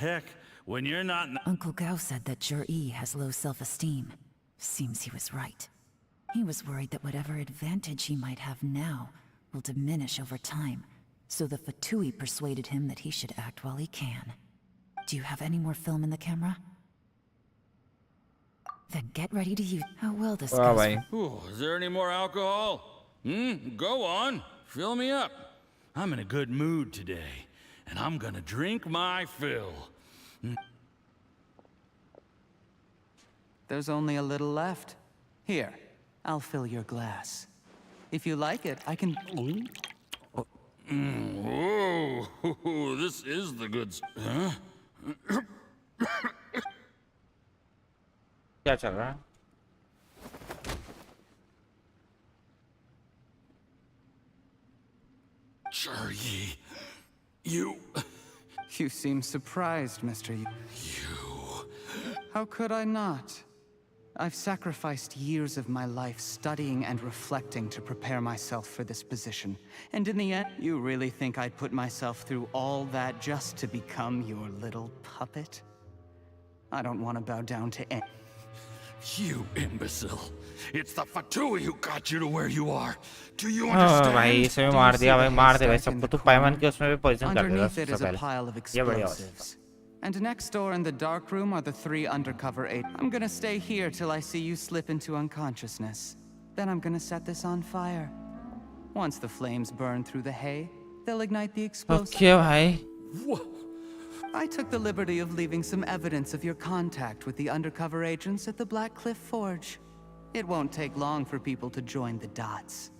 Heck, when you're not... Uncle Gao said that Jur-E has low self-esteem. Seems he was right. He was worried that whatever advantage he might have now will diminish over time, so the Fatui persuaded him that he should act while he can. Do you have any more film in the camera? Then get ready to use... How will this go? Ooh, is there any more alcohol? Go on. Fill me up. I'm in a good mood today, and I'm gonna drink my fill. There's only a little left. Here, I'll fill your glass. If you like it, I can... Whoa, this is the good... Huh? क्या चल रहा है Juryi, you... You seem surprised, Mr. You. How could I not? I've sacrificed years of my life studying and reflecting to prepare myself for this position. And in the end, you really think I'd put myself through all that just to become your little puppet? I don't want to bow down to any... You imbecile. It's the Fatui who got you to where you are. Do you understand? भाई इसमें मार दिया भाई मार दे भाई सबको तू पाइमन के उसमें भी पॉइजन कर देगा Underneath it is सबसे a pile of पहले ये बढ़िया explosives. And next door in the dark room are the 3 undercover agents. I'm gonna stay here till I see you slip into unconsciousness. Then I'm gonna set this on fire. Once the flames burn through the hay, they'll ignite the explosives. Okay भाई I took the liberty of leaving some evidence of your contact with the undercover agents at the Black Cliff Forge. It won't take long for people to join the dots.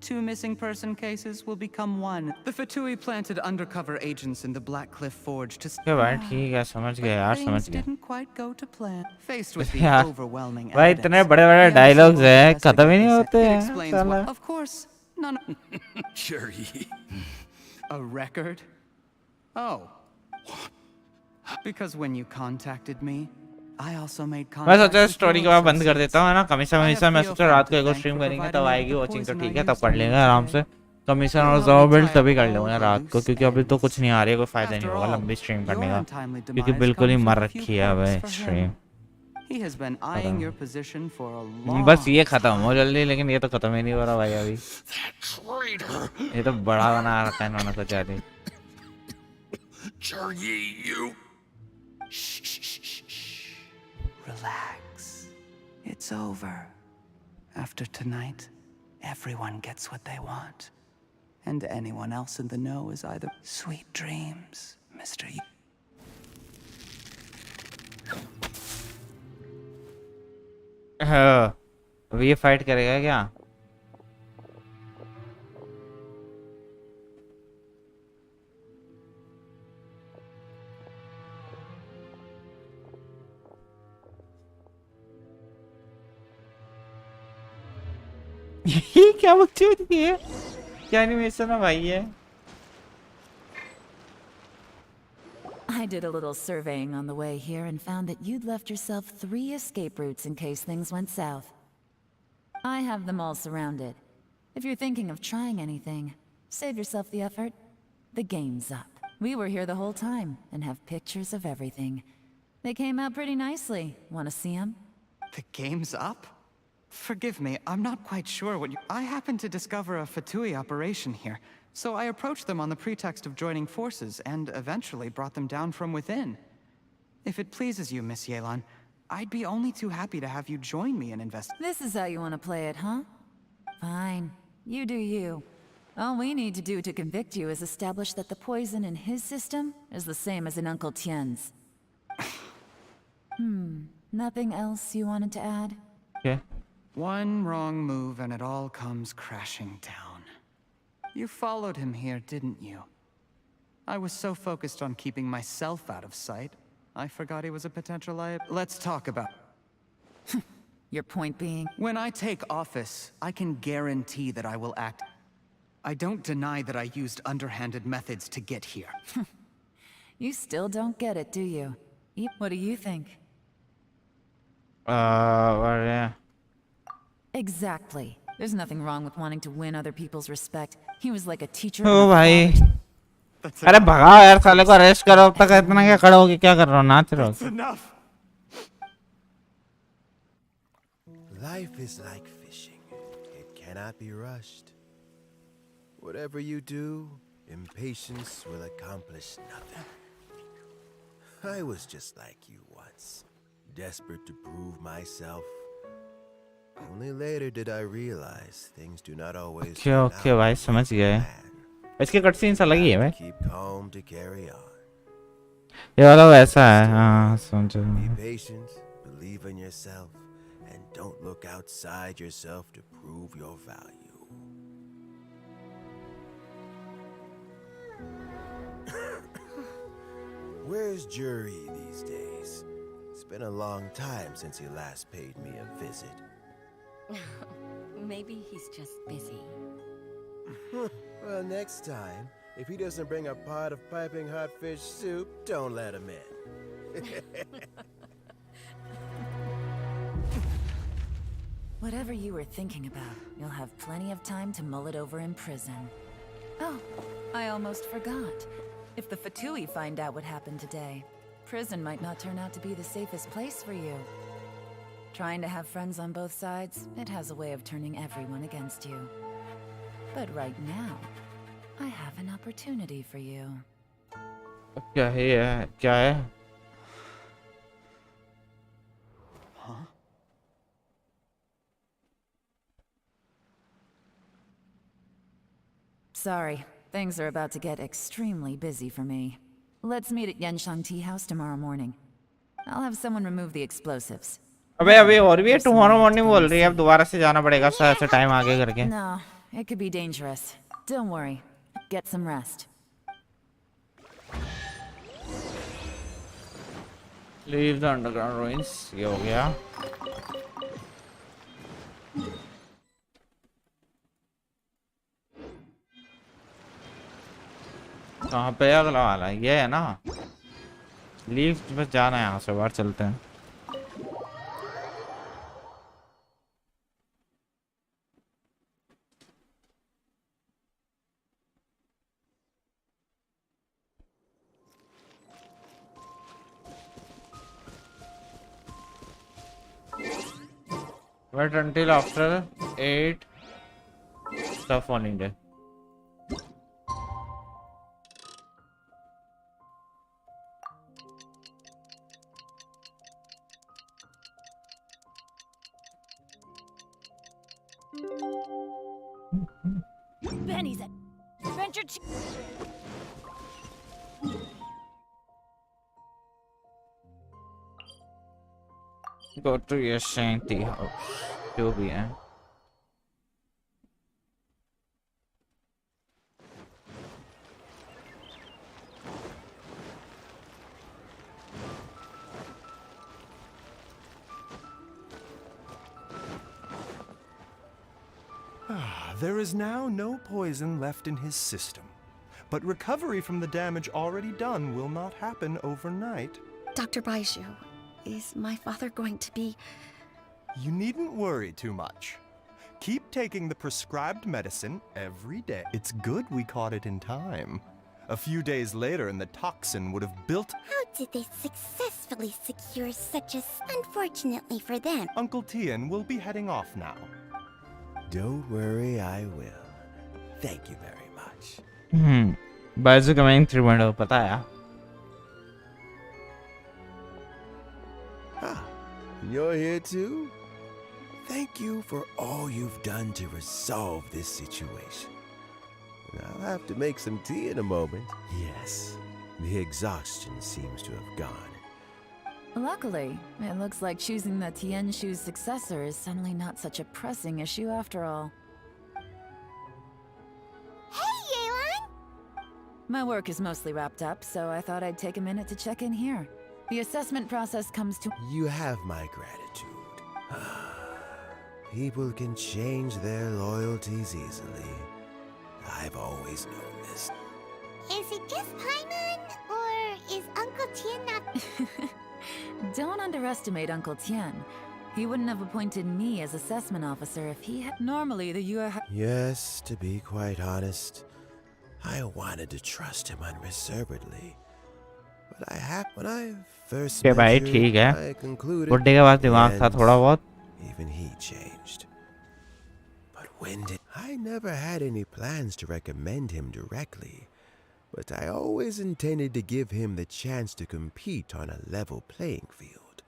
2 missing person cases will become 1. The Fatui planted undercover agents in the Black Cliff Forge to... क्या भाई ठीक है समझ गया यार समझ गया didn't quite go to plan. Faced with the यार overwhelming भाई evidence, इतने बड़े-बड़े डायलॉग्स हैं खत्म ही नहीं होते it हैं explains साला why. Of course, none of... Juryi. A record? Oh. Because when you contacted me, I also made मैं contact सोचा with स्टोरी के your बाद बंद कर देता हूँ है ना associates. कमीशन मैं सोचा रात को एक और स्ट्रीम करेंगे तब आएगी वॉचिंग तो ठीक है तब पढ़ लेंगे आराम से कमीशन और ज़ो बिल्ड तभी कर लूँगा रात को क्योंकि अभी तो कुछ नहीं आ रही है कोई फायदा नहीं होगा लंबी स्ट्रीम करने का क्योंकि बिल्कुल ही मर रखी है भाई stream He has been eyeing your position for a long... बस ये खत्म हो जल्दी लेकिन ये तो खत्म ही नहीं हो रहा भाई अभी ये तो बड़ा बना रखा है इन्होंने कुछ ज्यादा Juryi, you... Relax. It It's over. After tonight, everyone gets what they want. And anyone else in the know is either sweet dreams, Mr. अब ये फाइट करेगा क्या? ये क्या बकचोदी है? क्या एनिमेशन है भाई ये? I did a little surveying on the way here and found that you'd left yourself 3 escape routes in case things went south. I have them all surrounded. If you're thinking of trying anything, save yourself the effort. The game's up. We were here the whole time and have pictures of everything. They came out pretty nicely. Want to see them? The game's up? Forgive me, I'm not quite sure what you... I happened to discover a Fatui operation here, so I approached them on the pretext of joining forces and eventually brought them down from within. If it pleases you, Miss Yelan, I'd be only too happy to have you join me in This is how you want to play it, huh? Fine. You do you. All we need to do to convict you is establish that the poison in his system is the same as in Uncle Tien's. Nothing else you wanted to add? Okay. One wrong move and it all comes crashing down. You followed him here, didn't you? I was so focused on keeping myself out of sight, I forgot he was a potential liability. Let's talk about... Your point being? When I take office, I can guarantee that I will act... I don't deny that I used underhanded methods to get here. You still don't get it, do you? What do you think? Well, yeah. Exactly. There's nothing wrong with wanting to win other people's respect. He was like a teacher. Oh भाई, अरे भगाओ यार साले को arrest करो अब तक इतना क्या खड़े होके क्या कर रहे हो नाच रहे हो? That's enough. Life is like fishing. It cannot be rushed. Whatever you do, impatience will accomplish nothing. I was just like you once, desperate to prove myself. Only later did I realize things do not always Okay भाई समझ गए. इसके cut scenes अलग ही है भाई. Keep calm to carry on. ये वाला वैसा है हाँ समझो. Be patient, believe in yourself, and don't look outside yourself to prove your value. Where's Jury these days? It's been a long time since he last paid me a visit. Maybe he's just busy. Well, next time, if he doesn't bring a pot of piping hot fish soup, don't let him in. Whatever you were thinking about, you'll have plenty of time to mull it over in prison. Oh, I almost forgot. If the Fatui find out what happened today, prison might not turn out to be the safest place for you. Trying to have friends on both sides, it has a way of turning everyone against you. But right now, I have an opportunity for you. क्या है ये? क्या है? Huh? Sorry, things are about to get extremely busy for me. Let's meet at Yenshang Tea House tomorrow morning. I'll have someone remove the explosives. अबे अभी और भी tomorrow morning बोल रही है अब दोबारा से जाना पड़ेगा ऐसे टाइम आगे करके. No, it could be dangerous. Don't worry. Get some rest. Leave the underground ruins. ये हो गया. कहाँ पे अगला वाला ये है ना? लीव बस जाना है यहाँ से बाहर चलते हैं. Wait until after 8 stuff on India. Benny's adventure. Go to your shanty house. जो भी है. There is now no poison left in his system. But recovery from the damage already done will not happen overnight. Dr. Baizhu, is my father going to be... You needn't worry too much. Keep taking the prescribed medicine every day. It's good we caught it in time. A few days later and the toxin would have built... How did they successfully secure such a... Unfortunately for them. Uncle Tian will be heading off now. Don't worry, I will. Thank you very much. बाजू का main 3 window पता है? Ah, you're here too? Thank you for all you've done to resolve this situation. I'll have to make some tea in a moment. Yes, the exhaustion seems to have gone. Luckily, it looks like choosing the Tianshu's successor is suddenly not such a pressing issue after all. Hey, Yelan! My work is mostly wrapped up, so I thought I'd take a minute to check in here. The assessment process comes to... You have my gratitude. People can change their loyalties easily. I've always known this. Is it just Paimon, or is Uncle Tian not... Don't underestimate Uncle Tian. He wouldn't have appointed me as assessment officer if he had... Normally, the UA... Yes, to be quite honest, I wanted to trust him unreservedly. But I have... When I first met you, I concluded... बुड्ढे के पास दिमाग था थोड़ा बहुत. Even he changed. But when did... I never had any plans to recommend him directly. But I always intended to give him the chance to compete on a level playing field.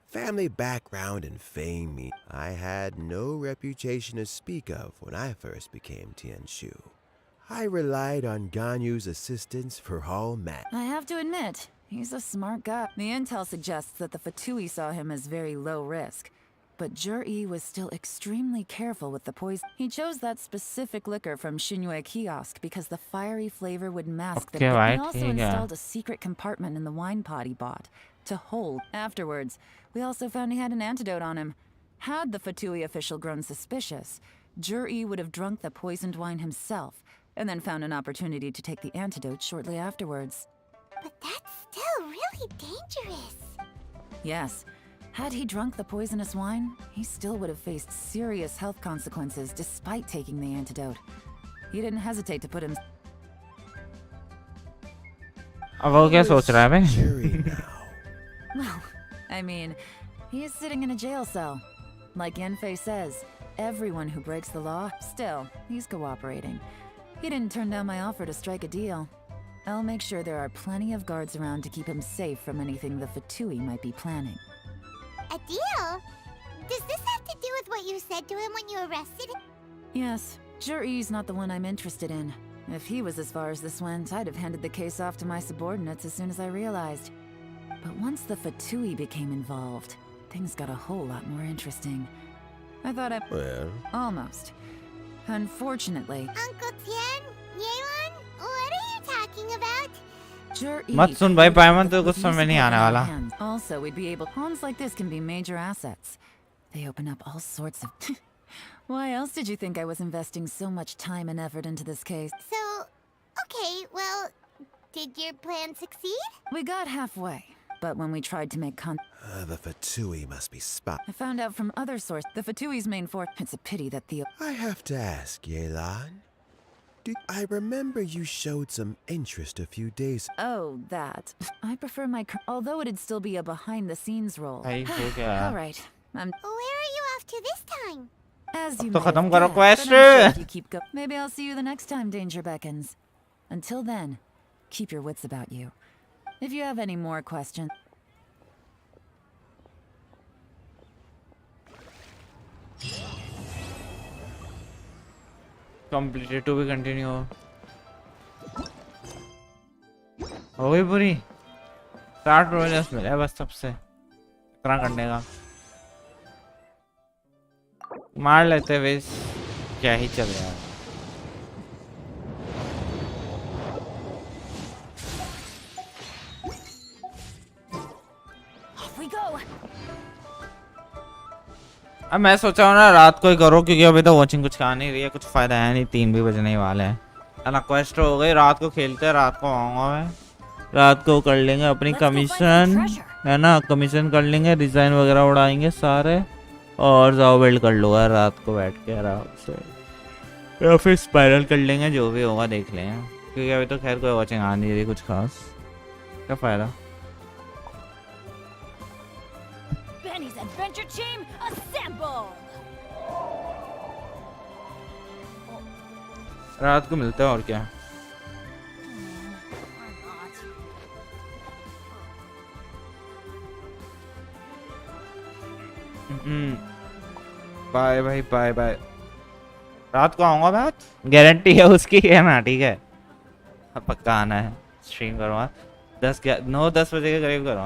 Family background and fame mean I had no reputation to speak of when I first became Tianshu. I relied on Ganyu's assistance for all matters. I have to admit, he's a smart guy. The intel suggests that the Fatui saw him as very low risk. But Jur-E was still extremely careful with the poison. He chose that specific liquor from Xinyue kiosk because the fiery flavor would mask the... He also installed a secret compartment in the wine pot he bought to hold. Afterwards, we also found he had an antidote on him. Had the Fatui official grown suspicious, Jur-E would have drunk the poisoned wine himself and then found an opportunity to take the antidote shortly afterwards. But that's still really dangerous. Yes. Had he drunk the poisonous wine, he still would have faced serious health consequences despite taking the antidote. He didn't hesitate to put him... अब वो क्या सोच रहा है बे? Well, I mean, he is sitting in a jail cell. Like Yanfei says, everyone who breaks the law, still, he's cooperating. He didn't turn down my offer to strike a deal. I'll make sure there are plenty of guards around to keep him safe from anything the Fatui might be planning. A deal? Does this have to do with what you said to him when you arrested him? Yes, Jur-E's not the one I'm interested in. If he was as far as this went, I'd have handed the case off to my subordinates as soon as I realized. But once the Fatui became involved, things got a whole lot more interesting. I thought Well... Almost. Unfortunately... Uncle Tian? Yelan? What are you talking about? मत सुन भाई पाइमन तो कुछ समझ में नहीं आने वाला. Also, we'd be able... Homes like this can be major assets. They open up all sorts of... Why else did you think I was investing so much time and effort into this case? So, okay, well, did your plan succeed? We got halfway, but when we tried to make the Fatui must be spot. I found out from other sources the Fatui's main fort... It's a pity that the... I have to ask, Yelan. I remember you showed some interest a few days... Oh, that. I prefer my... Although it'd still be a behind-the-scenes role. All right. Where are you off to this time? As you तो might खत्म have करो guessed, quest. but I'm sure if you keep going. Maybe I'll see you the next time danger beckons. Until then, keep your wits about you. If you have any more questions... completed to be continued हो गई पूरी। 60 projects मिले बस सबसे इतना करने का। मार लेते वेस क्या ही चल रहा है। Off we go. अब मैं सोचा हूँ ना रात को ही करो क्योंकि अभी तो वॉचिंग कुछ खा नहीं रही है, कुछ फायदा है नहीं, 3 भी बजने ही वाले हैं है ना। क्वेस्ट हो गई, रात को खेलते हैं, रात को आऊँगा मैं, रात को कर लेंगे अपनी कमीशन है ना, कमीशन कर लेंगे, डिज़ाइन वगैरह उड़ाएंगे सारे और जाओ बिल्ड कर लूँगा रात को बैठ के आराम से, या फिर स्पाइरल कर लेंगे, जो भी होगा देख लेंगे क्योंकि अभी तो खैर कोई वॉचिंग आ नहीं रही कुछ खास, क्या फ़ायदा। Benny's adventure team, assemble! रात को मिलते हैं और क्या। बाय भाई बाय बाय, रात को आऊँगा मैं, गारंटी है उसकी है ना, ठीक है पक्का आना है, स्ट्रीम करूँगा 9-10 बजे के करीब करूँगा।